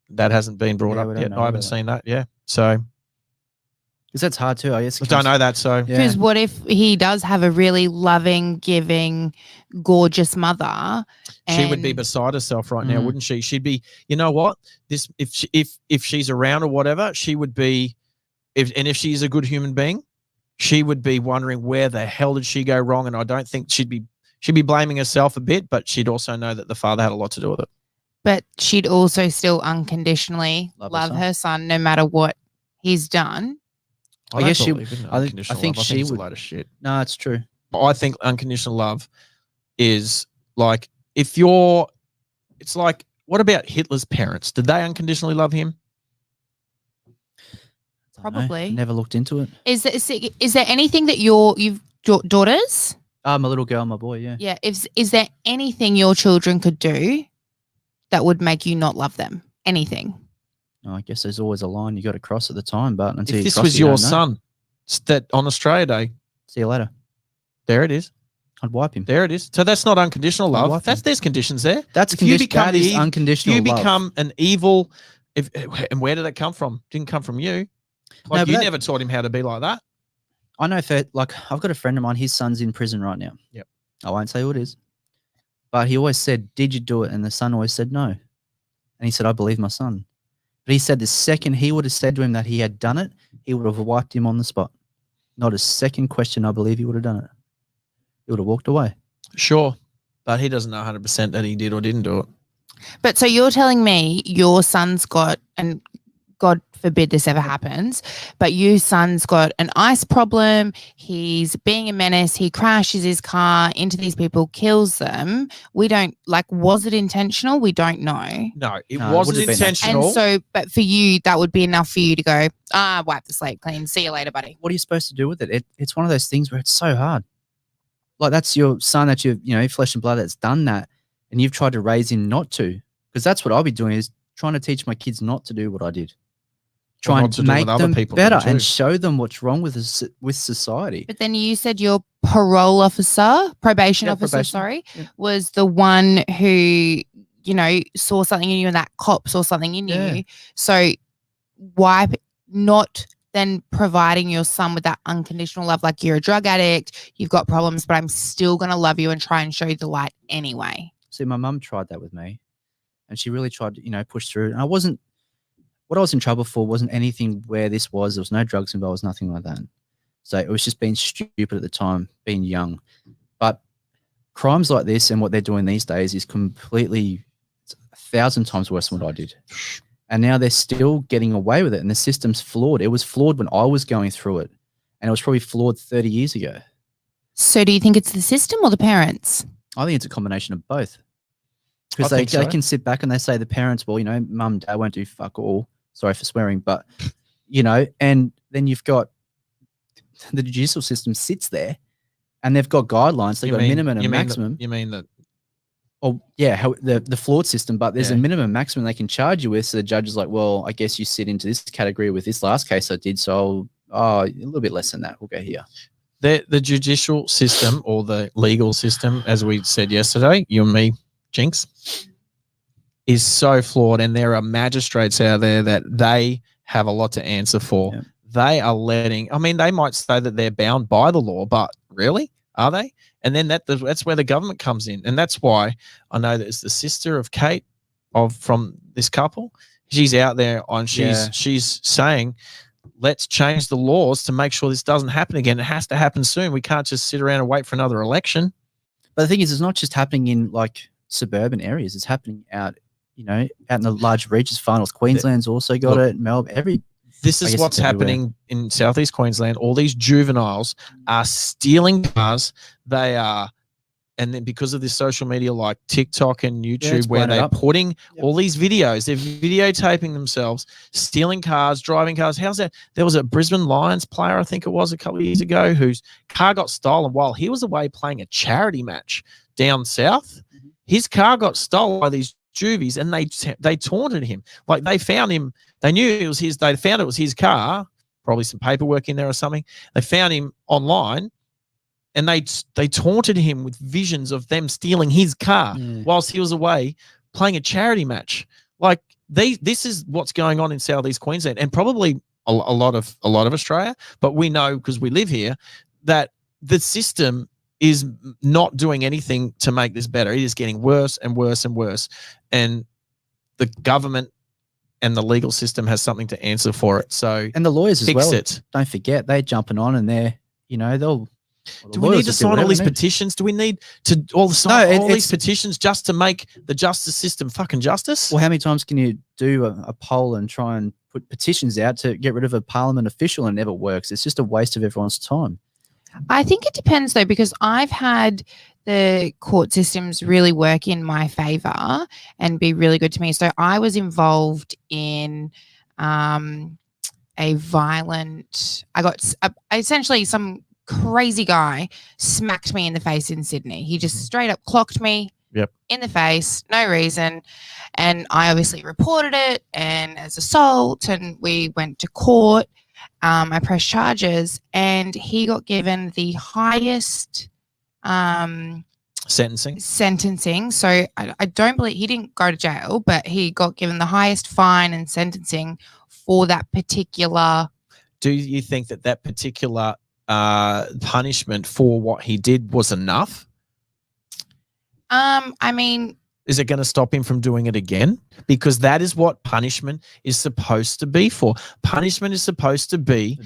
That hasn't been brought up yet. I haven't seen that, so...
Because that's hard too, I guess.
I don't know that, so...
Because what if he does have a really loving, giving, gorgeous mother?
She would be beside herself right now, wouldn't she? She'd be, you know what? This if she's around or whatever, she would be, if she's a good human being, she would be wondering where the hell did she go wrong, and I don't think she'd be blaming herself a bit, but she'd also know that the father had a lot to do with it.
But she'd also still unconditionally love her son no matter what he's done.
I guess she. I think
she
would.
A load of shit.
No, it's true.
I think unconditional love is like it's like, what about Hitler's parents? Did they unconditionally love him?
Probably.
Never looked into it.
Is there anything that you've daughters?
My little girl, my boy. Yeah.
Yeah. Is there anything your children could do that would make you not love them? Anything?
I guess there's always a line you got to cross at the time, but until
if this was your son, that on Australia Day,
see you later.
There it is.
I'd wipe him.
There it is. So that's not unconditional love. There's conditions there.
That's that is unconditional love.
You become an evil. And where did that come from? Didn't come from you. Like, you never taught him how to be like that.
I know I've got a friend of mine. His son's in prison right now.
Yep.
I won't say who it is, but he always said, "Did you do it?" And the son always said no. And he said, "I believe my son." But he said the second he would have said to him that he had done it, he would have wiped him on the spot. Not a second question. I believe he would have done it. He would have walked away.
Sure. But he doesn't know 100% that he did or didn't do it.
But so you're telling me your son's got, and God forbid this ever happens, but your son's got an ice problem. He's being a menace. He crashes his car into these people, kills them. We don't, was it intentional? We don't know.
No, it wasn't intentional.
And so, but for you, that would be enough for you to go, wipe the slate clean. See you later, buddy.
What are you supposed to do with it? It's one of those things where it's so hard. Like, that's your son that flesh and blood that's done that, and you've tried to raise him not to. Because that's what I'll be doing, is trying to teach my kids not to do what I did. Try and make them better and show them what's wrong with society.
But then you said your probation officer, was the one who, saw something in you, and that cop saw something in you. So why not then providing your son with that unconditional love? Like, you're a drug addict, you've got problems, but I'm still going to love you and try and show you the light anyway.
see, my mum tried that with me, and she really tried to, you know, push through. And what I was in trouble for wasn't anything where this was. There was no drugs involved, nothing like that. So it was just being stupid at the time, being young. But crimes like this and what they're doing these days is completely 1,000 times worse than what I did. And now they're still getting away with it, and the system's flawed. It was flawed when I was going through it, and it was probably flawed 30 years ago.
So do you think it's the system or the parents?
I think it's a combination of both.
I
Because
think
they
so.
can sit back and they say the parents, well, you know, mum, dad won't do fuck all. Sorry for swearing, but, you know, and then you've got the judicial system sits there and they've got guidelines. They've got a minimum and a maximum.
You mean that?
Oh, yeah, how the flawed system, but there's
Yeah.
a minimum and maximum they can charge you with. So the judge is like, well, I guess you sit into this category with this last case I did. So, a little bit less than that. We'll go here.
The judicial system or the legal system, as we said yesterday, you and me, Jinx, is so flawed. And there are magistrates out there that they have a lot to answer for.
Yeah.
They are I mean, they might say that they're bound by the law, but really? Are they? And then that's where the government comes in. And that's why I know that it's the sister of Kate from this couple. She's out there she's saying, let's change the laws to make sure this doesn't happen again. It has to happen soon. We can't just sit around and wait for another election.
But the thing is, it's not just happening in like suburban areas. It's happening out, you know, out in the large reaches. Far North Queensland's also got it. Melbourne,
This is what's happening in Southeast Queensland. All these juveniles are stealing cars. They are, and then because of this social media like TikTok and YouTube, where they're putting all these videos, they're videotaping themselves, stealing cars, driving cars. How's that? There was a Brisbane Lions player, I think it was a couple of years ago, whose car got stolen while he was away playing a charity match down south. His car got stolen by these juvies, and they taunted him. Like they found him. They knew it was his. They found it was his car. Probably some paperwork in there or something. They found him online, and they taunted him with visions of them stealing his car whilst he was away playing a charity match. Like this is what's going on in Southeast Queensland, and probably a lot of Australia. But we know, because we live here, that the system is not doing anything to make this better. It is getting worse and worse and worse, and the government and the legal system has something to answer for it. So,
and the lawyers as well.
It.
Don't forget, they're jumping on, and they're, you know,
do we need to sign all these petitions? Do we need to sign all these petitions just to make the justice system fucking justice?
Well, how many times can you do a poll and try and put petitions out to get rid of a parliament official, and it never works? It's just a waste of everyone's time.
I think it depends though, because I've had the court systems really work in my favor and be really good to me. So I was involved in a violent, essentially some crazy guy smacked me in the face in Sydney. He just straight up clocked me in the face, no reason. And I obviously reported it and as assault, and we went to court. I pressed charges, and he got given the highest sentencing. So I don't believe he didn't go to jail, but he got given the highest fine and sentencing for that particular.
Do you think that particular punishment for what he did was enough?
I mean,
is it going to stop him from doing it again? Because that is what punishment is supposed to be for. Punishment is supposed to be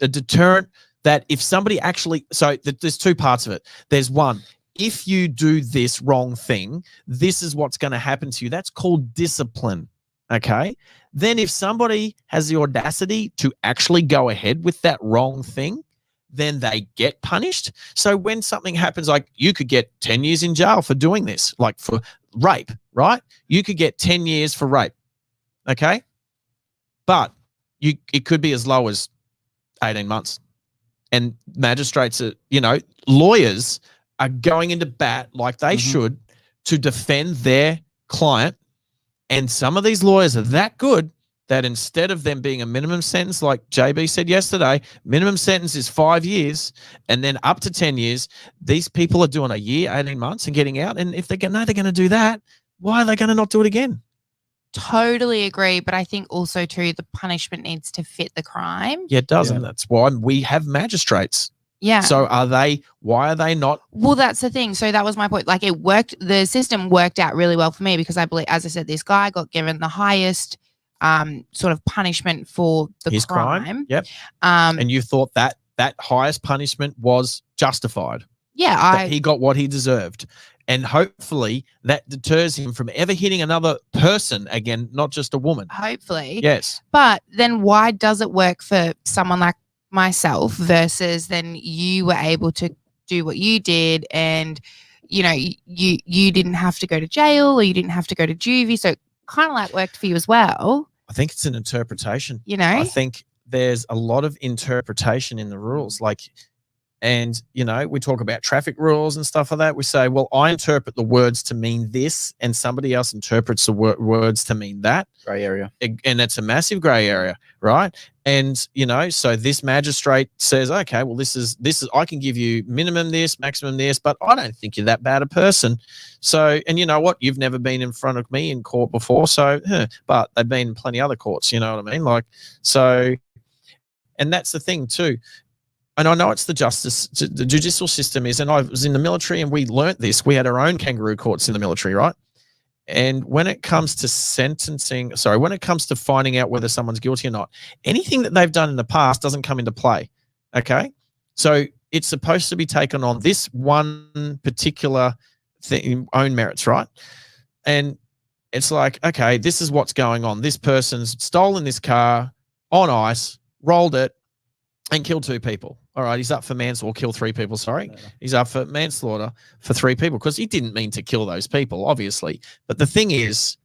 a deterrent that if somebody actually, there's two parts of it. There's one, if you do this wrong thing, this is what's going to happen to you. That's called discipline. Okay. Then if somebody has the audacity to actually go ahead with that wrong thing, then they get punished. So when something happens, like you could get 10 years in jail for doing this, like for rape, right? You could get 10 years for rape, okay? But it could be as low as 18 months. And magistrates are, lawyers are going into bat like they should to defend their client. And some of these lawyers are that good that instead of them being a minimum sentence, like JB said yesterday, minimum sentence is 5 years and then up to 10 years. These people are doing a year, 18 months and getting out. And if they're going to do that, why are they going to not do it again?
Totally agree. But I think also too, the punishment needs to fit the crime.
Yeah, it does. And that's why we have magistrates.
Yeah.
So why are they not?
Well, that's the thing. So that was my point. Like it worked, the system worked out really well for me because I believe, as I said, this guy got given the highest sort of punishment for the
His crime. Yep. And you thought that highest punishment was justified.
Yeah.
That he got what he deserved. And hopefully that deters him from ever hitting another person again, not just a woman.
Hopefully.
Yes.
But then why does it work for someone like myself versus then you were able to do what you did and, you know, you didn't have to go to jail or you didn't have to go to juvie. So it kind of like worked for you as well.
I think it's an interpretation.
You know?
I think there's a lot of interpretation in the rules. Like, and, you know, we talk about traffic rules and stuff like that. We say, well, I interpret the words to mean this and somebody else interprets the words to mean that.
Grey area.
And it's a massive grey area, right? And, you know, so this magistrate says, okay, well, this is, I can give you minimum this, maximum this, but I don't think you're that bad a person. So, and you know what? You've never been in front of me in court before. So, but they've been in plenty other courts, you know what I mean? Like, so, and that's the thing too. And I know it's the judicial system is, and I was in the military and we learnt this. We had our own kangaroo courts in the military, right? And when it comes to when it comes to finding out whether someone's guilty or not, anything that they've done in the past doesn't come into play, okay? So it's supposed to be taken on this one particular thing, own merits, right? And it's like, okay, this is what's going on. This person's stolen this car on ice, rolled it, and killed 2 people. All right, he's up for manslaughter, kill 3 people, sorry. He's up for manslaughter for 3 people because he didn't mean to kill those people, obviously. But the thing is,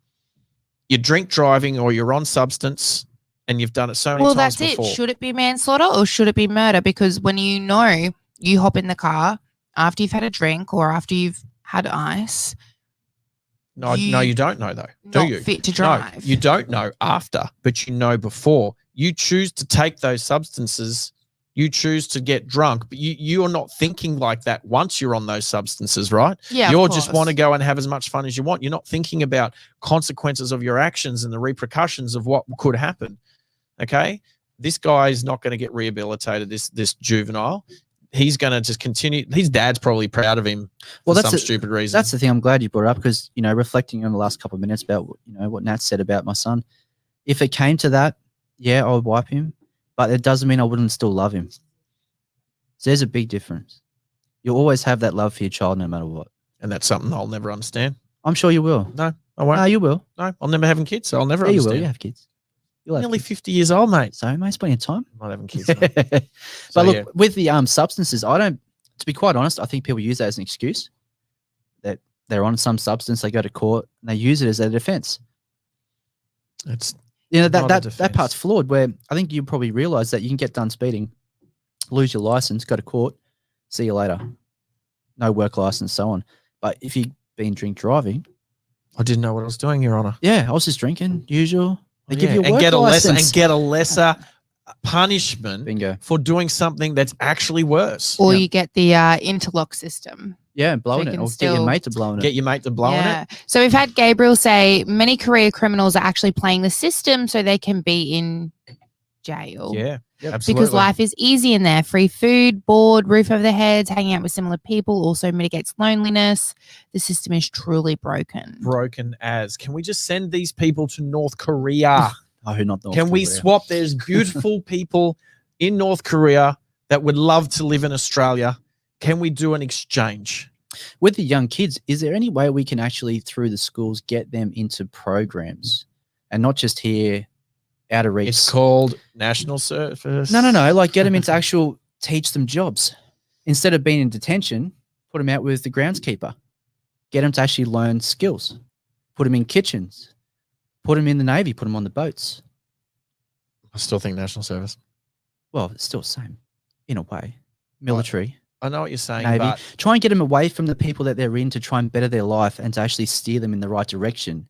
you're drink driving or you're on substance and you've done it so many times before. Well, that's
it. Should it be manslaughter or should it be murder? Because when you know you hop in the car after you've had a drink or after you've had ice.
No, you don't know though, do you?
Not fit to drive.
No, you don't know after, but you know before. You choose to take those substances. You choose to get drunk, but you are not thinking like that once you're on those substances, right?
Yeah,
you just want to go and have as much fun as you want. You're not thinking about consequences of your actions and the repercussions of what could happen. Okay, this guy is not going to get rehabilitated. This juvenile, he's going to just continue. His dad's probably proud of him for some stupid reason.
That's the thing. I'm glad you brought it up because you know, reflecting on the last couple of minutes about what Nat said about my son. If it came to that, yeah, I would wipe him. But it doesn't mean I wouldn't still love him. So there's a big difference. You'll always have that love for your child no matter what.
And that's something I'll never understand.
I'm sure you will.
No, I won't.
No, you will.
No, I'm never having kids, so I'll never understand.
You will. You have kids.
You're nearly 50 years old, mate.
So, mate, it's plenty of time.
I'm not having kids,
But look, with the substances, to be quite honest, I think people use that as an excuse. That they're on some substance, they go to court, and they use it as their defense.
It's...
that part's flawed where I think you probably realize that you can get done speeding, lose your license, go to court, see you later. No work license, so on. But if you've been drink driving.
I didn't know what I was doing, Your Honor.
Yeah, I was just drinking, usual. They give you a
and
work license.
get a lesser punishment
Bingo.
For doing something that's actually worse.
Or you get the interlock system.
Yeah, blowing it. Or get your mate to blowing it.
Get your mate to blowing it.
So we've had Gabriel say many career criminals are actually playing the system so they can be in jail.
Yeah, absolutely.
Because life is easy in there. Free food, board, roof over their heads, hanging out with similar people also mitigates loneliness. The system is truly broken.
Broken as. Can we just send these people to North Korea?
Oh, not North
Can
Korea.
we swap? There's beautiful people in North Korea that would love to live in Australia. Can we do an exchange?
With the young kids, is there any way we can actually, through the schools, get them into programs and not just here out of reach?
It's called National Service.
No. Like get them into teach them jobs. Instead of being in detention, put them out with the groundskeeper. Get them to actually learn skills. Put them in kitchens. Put them in the Navy. Put them on the boats.
I still think National Service.
Well, it's still the same in a way. Military.
I know what you're saying,
Navy.
but
try and get them away from the people that they're in to try and better their life and to actually steer them in the right direction.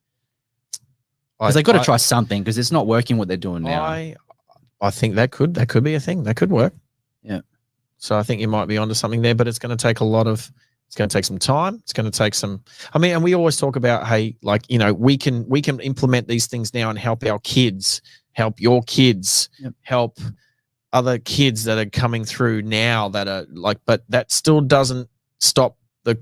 Because they've got to try something because it's not working what they're doing now.
I think that could be a thing. That could work.
Yeah.
So I think you might be onto something there, but it's going to take it's going to take some time. It's going to take some, and we always talk about, hey, like, we can implement these things now and help our kids, help your kids, help other kids that are coming through now that are like, but that still doesn't stop the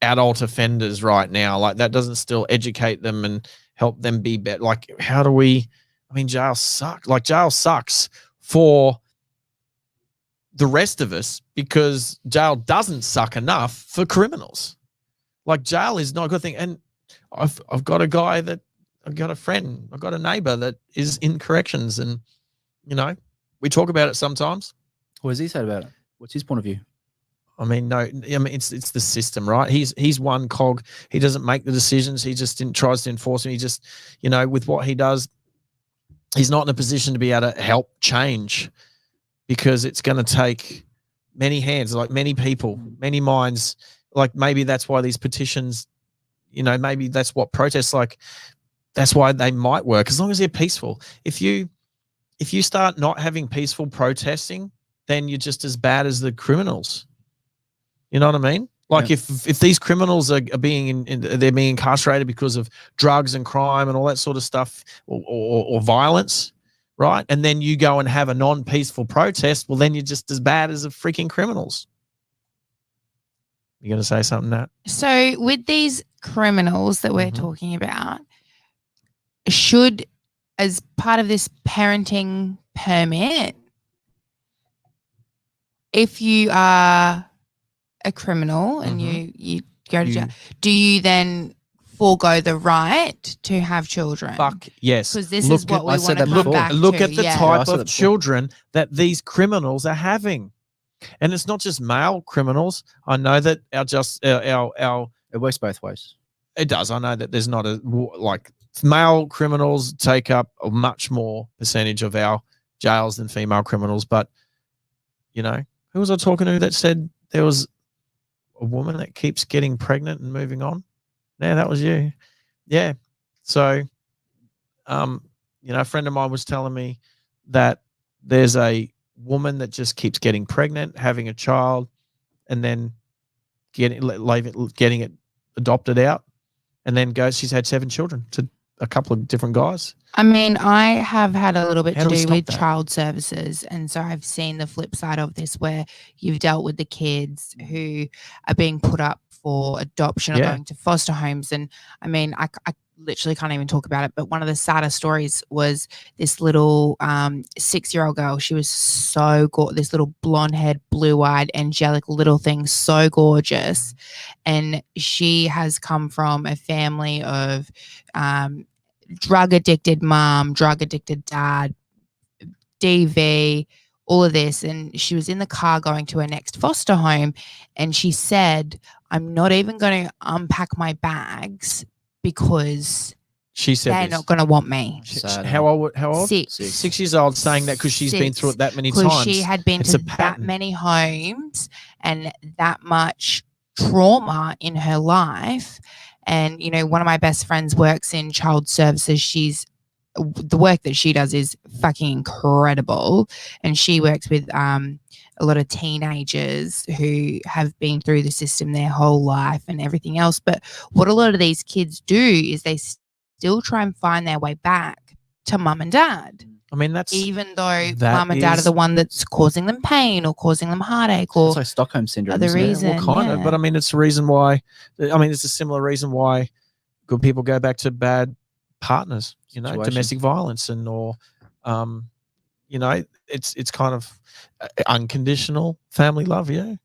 adult offenders right now. Like that doesn't still educate them and help them be better. Like how do we, I mean, jail sucks. Like jail sucks for the rest of us because jail doesn't suck enough for criminals. Like jail is not a good thing. And I've got a guy that, I've got a friend, I've got a neighbor that is in corrections, and you know, we talk about it sometimes.
What has he said about it? What's his point of view?
I mean, no, I mean it's the system, right? He's one cog. He doesn't make the decisions. He just tries to enforce them. He just, you know, with what he does, he's not in a position to be able to help change because it's going to take many hands, like many people, many minds. Like maybe that's why these petitions, you know, maybe that's what protests like. That's why they might work as long as they're peaceful. If you start not having peaceful protesting, then you're just as bad as the criminals. You know what I mean? Like if these criminals are being they're being incarcerated because of drugs and crime and all that sort of stuff or violence, right? And then you go and have a non-peaceful protest, well, then you're just as bad as the freaking criminals. You going to say something, Nat?
So with these criminals that we're talking about, should, as part of this parenting permit, if you are a criminal and you go to jail, do you then forego the right to have children?
Fuck yes.
Because this is what we want to come back to.
Look at the type of children that these criminals are having. And it's not just male criminals. I know that our
it works both ways.
It does. I know that there's not a, like, male criminals take up a much more percentage of our jails than female criminals. But, you know, who was I talking to that said there was a woman that keeps getting pregnant and moving on? Yeah, that was you. Yeah. So, you know, a friend of mine was telling me that there's a woman that just keeps getting pregnant, having a child, and then getting it adopted out, and then goes, she's had 7 children to a couple of different guys.
I mean, I have had a little bit to do with
that?
child services, and so I've seen the flip side of this where you've dealt with the kids who are being put up for adoption or going to foster homes. And I mean, I literally can't even talk about it, but one of the saddest stories was this little 6-year-old girl. She was so gorgeous, this little blonde-haired, blue-eyed, angelic little thing, so gorgeous. And she has come from a family of drug-addicted mom, drug-addicted dad, DV, all of this. And she was in the car going to her next foster home, and she said, I'm not even going to unpack my bags because
she said
they're not going to want me.
How old?
6.
6 years old, saying that because she's been through it that many times.
Because she had been to that many homes and that much trauma in her life. And, you know, one of my best friends works in child services. The work that she does is fucking incredible. And she works with a lot of teenagers who have been through the system their whole life and everything else. But what a lot of these kids do is they still try and find their way back to mum and dad.
I mean, that's
even though mum and dad are the one that's causing them pain or causing them heartache or
it's like Stockholm syndrome.
The reason,
well, kind of. But I mean, it's the reason why. I mean, it's a similar reason why good people go back to bad partners. You know, domestic violence and you know, it's kind of unconditional family love. Yeah,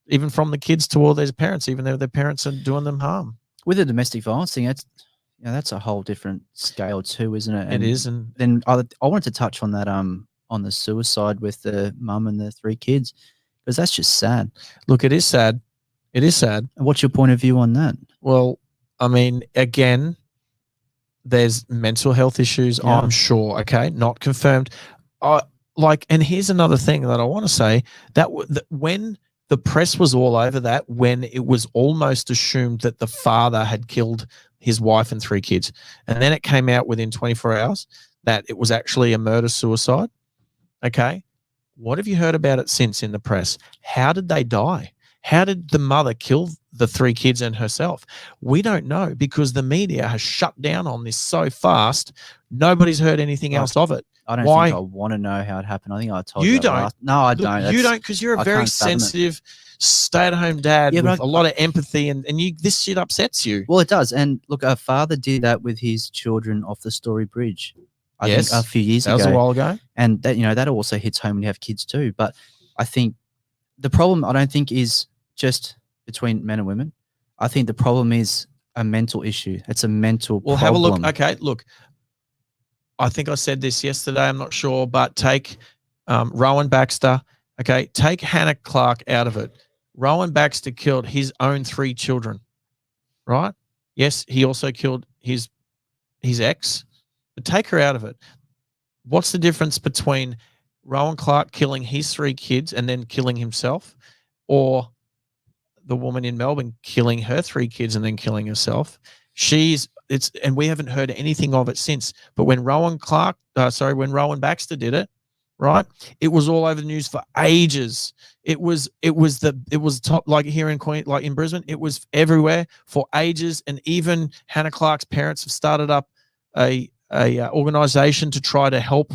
even from the kids to all their parents, even though their parents are doing them harm.
With the domestic violence thing, that's a whole different scale too, isn't it?
It is. And
then I wanted to touch on that on the suicide with the mum and the 3 kids, because that's just sad.
Look, it is sad. It is sad.
And what's your point of view on that?
Well, I mean, again, there's mental health issues, I'm sure. Okay, not confirmed. And here's another thing that I want to say, that when the press was all over that, when it was almost assumed that the father had killed his wife and 3 kids, and then it came out within 24 hours that it was actually a murder-suicide. Okay, what have you heard about it since in the press? How did they die? How did the mother kill the 3 kids and herself. We don't know because the media has shut down on this so fast. Nobody's heard anything else of it.
I don't
Why?
think I want to know how it happened. I think I told
You
you.
don't.
No, I
Look,
don't.
you don't, because you're a
I
very
can't fathom it.
sensitive, stay-at-home dad
Yeah,
with
but
a lot of empathy, and this shit upsets you.
Well, it does. And look, our father did that with his children off the Story Bridge. I think a few years
that was
ago.
a while ago.
And that, that also hits home when you have kids too. But I think the problem, I don't think, is just between men and women. I think the problem is a mental issue. It's a mental problem.
Have a look. Okay, look. I think I said this yesterday. I'm not sure, but take Rowan Baxter. Okay, take Hannah Clark out of it. Rowan Baxter killed his own 3 children, right? Yes, he also killed his ex, but take her out of it. What's the difference between Rowan Clark killing his 3 kids and then killing himself, or the woman in Melbourne killing her 3 kids and then killing herself? And we haven't heard anything of it since. But when Rowan Baxter did it, right, it was all over the news for ages. It was top, like here in in Brisbane, it was everywhere for ages. And even Hannah Clark's parents have started up a organization to try to help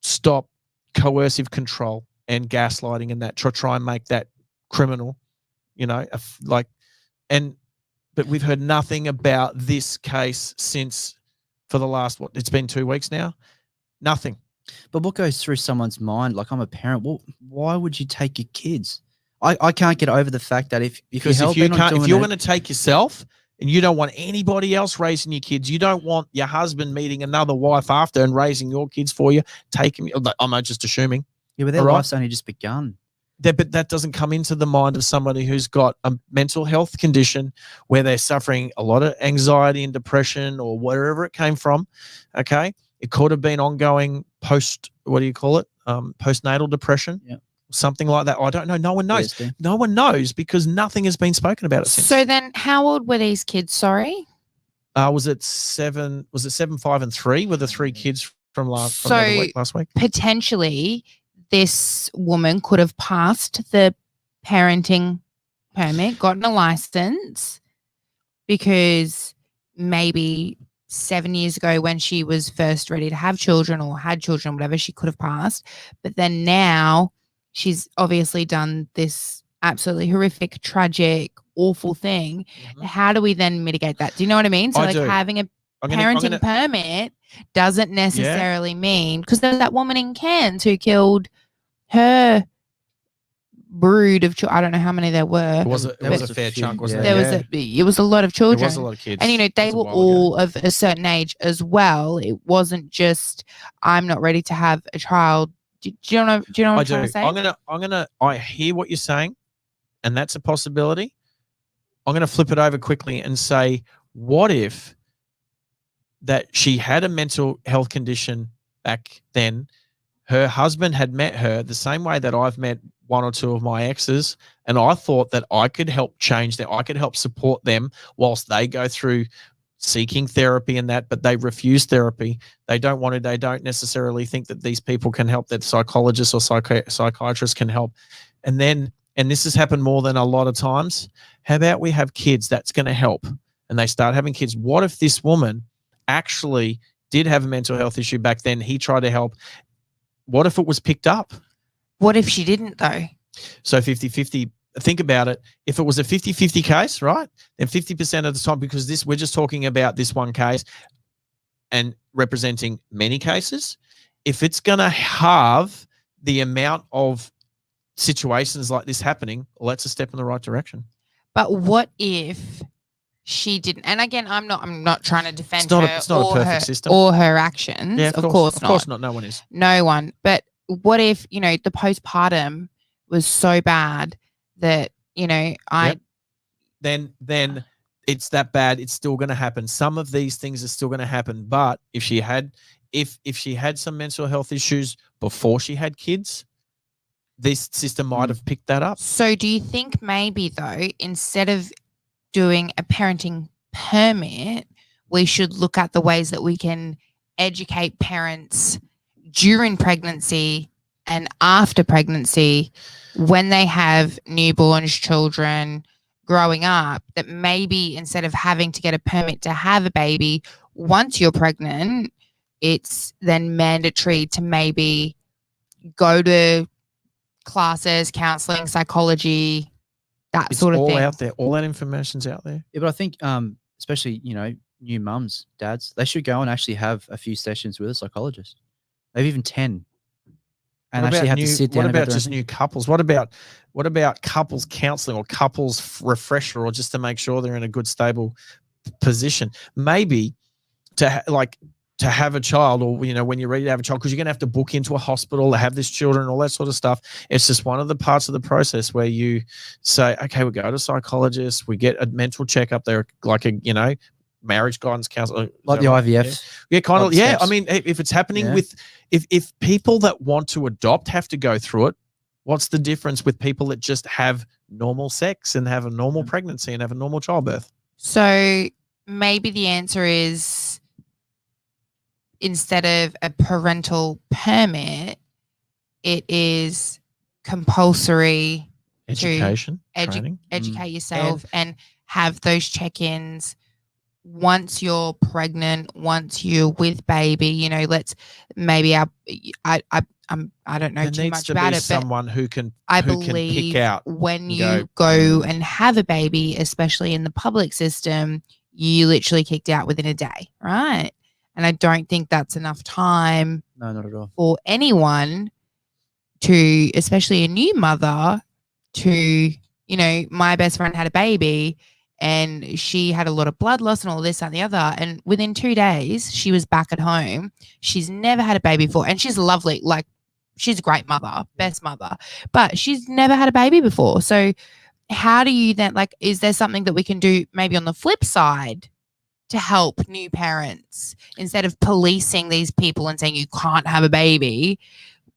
stop coercive control and gaslighting and that, to try and make that criminal, but we've heard nothing about this case since, for the last, it's been 2 weeks now. Nothing.
But what goes through someone's mind? Like, I'm a parent. Well, why would you take your kids? I can't get over the fact that if you're
going to take yourself and you don't want anybody else raising your kids, you don't want your husband meeting another wife after and raising your kids for you, I'm just assuming.
Yeah, but their life's only just begun.
But that doesn't come into the mind of somebody who's got a mental health condition where they're suffering a lot of anxiety and depression or wherever it came from. Okay. It could have been ongoing postnatal depression.
Yeah.
Something like that. I don't know. No one knows. No one knows because nothing has been spoken about it since.
So then how old were these kids? Sorry.
Was it 7, 5 and 3 were the 3 kids from last week?
Potentially this woman could have passed the parenting permit, gotten a license, because maybe 7 years ago when she was first ready to have children or had children, whatever, she could have passed. But then now she's obviously done this absolutely horrific, tragic, awful thing. Mm-hmm. How do we then mitigate that? Do you know what I mean? So having a parenting permit doesn't necessarily mean, because there's that woman in Cairns who killed her brood of children. I don't know how many there were.
It was a fair chunk, wasn't
it? It was a lot of children.
There was a lot of kids.
And they were all of a certain age as well. It wasn't just, I'm not ready to have a child. Do you know what I'm trying to say?
I hear what you're saying, and that's a possibility. I'm gonna flip it over quickly and say, what if that she had a mental health condition back then? Her husband had met her the same way that I've met 1 or 2 of my exes, and I thought that I could help change them. I could help support them whilst they go through seeking therapy and that, but they refuse therapy. They don't want to. They don't necessarily think that these people can help, that psychologists or psychiatrists can help. And this has happened more than a lot of times. How about we have kids? That's going to help. And they start having kids. What if this woman actually did have a mental health issue back then? He tried to help. What if it was picked up?
What if she didn't, though?
So 50-50. Think about it. If it was a 50-50 case, right, then 50% of the time, because we're just talking about this one case and representing many cases, if it's going to have the amount of situations like this happening, well, that's a step in the right direction.
But what if she didn't? And again, I'm not trying to defend
it's not a perfect system
or her actions.
Yeah, of course not. Of course not. No one is.
No one. But what if, the postpartum was so bad that,
then it's that bad, it's still going to happen. Some of these things are still going to happen. But if she had some mental health issues before she had kids, this system might have picked that up.
So do you think maybe, though, instead of doing a parenting permit, we should look at the ways that we can educate parents during pregnancy and after pregnancy, when they have newborns, children, growing up, that maybe instead of having to get a permit to have a baby, once you're pregnant, it's then mandatory to maybe go to classes, counseling, psychology, that
It's
sort of
all
thing.
out there. All that information's out there.
Yeah, but I think, especially, you know, new mums, dads, they should go and actually have a few sessions with a psychologist, maybe even 10, and
What
actually
about
have
new,
to sit down.
what
and go
about
through
just
everything.
new couples? What about couples counseling or couples refresher, or just to make sure they're in a good, stable position? Maybe to have a child, or, you know, when you're ready to have a child, because you're going to have to book into a hospital to have this children, all that sort of stuff. It's just one of the parts of the process where you say, okay, we go to a psychologist, we get a mental checkup there, like a, you know, marriage guidance counselor,
Like the IVF.
yeah, kind
like
of,
the
yeah. I
steps.
mean, if it's happening
Yeah.
with, if people that want to adopt have to go through it, what's the difference with people that just have normal sex and have a normal pregnancy and have a normal childbirth?
So maybe the answer is, instead of a parental permit, it is compulsory
Education,
to
training.
educate yourself and have those check-ins once you're pregnant, once you're with baby. You know, let's maybe I don't know
There
too
needs
much
to
about
be
it, but
someone who can
believe
pick out
when
and
you go and have a baby, especially in the public system, you literally kicked out within a day, right? And I don't think that's enough time
No, not at all.
for anyone to, especially a new mother, to, you know, my best friend had a baby and she had a lot of blood loss and all this and the other. And within 2 days, she was back at home. She's never had a baby before. And she's lovely. Like, she's a great mother, best mother, but she's never had a baby before. So how do you then, like, is there something that we can do maybe on the flip side to help new parents, instead of policing these people and saying you can't have a baby?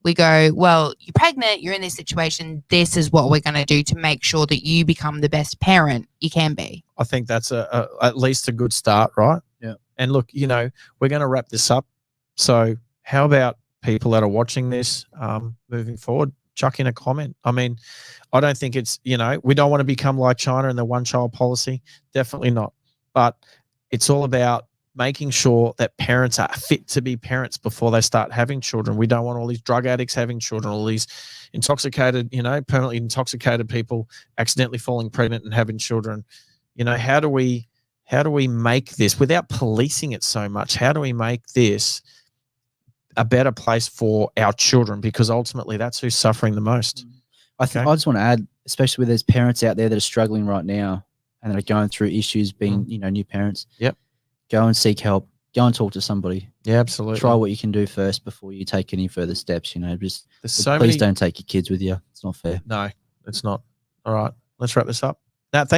We go, well, you're pregnant, you're in this situation, this is what we're going to do to make sure that you become the best parent you can be.
I think that's at least a good start, right?
Yeah.
And look, you know, we're going to wrap this up. So how about people that are watching this moving forward, chuck in a comment? I mean, I don't think it's, you know, we don't want to become like China and the one-child policy. Definitely not. But it's all about making sure that parents are fit to be parents before they start having children. We don't want all these drug addicts having children, all these intoxicated, you know, permanently intoxicated people accidentally falling pregnant and having children. You know, how do we make this, without policing it so much, how do we make this a better place for our children? Because ultimately that's who's suffering the most.
I think I just want to add, especially with those parents out there that are struggling right now and that are going through issues being, you know, new parents.
Yep.
Go and seek help. Go and talk to somebody.
Yeah, absolutely.
Try what you can do first before you take any further steps. You know, just
There's
please don't take your kids with you. It's not fair.
No, it's not. All right, let's wrap this up. Now, thanks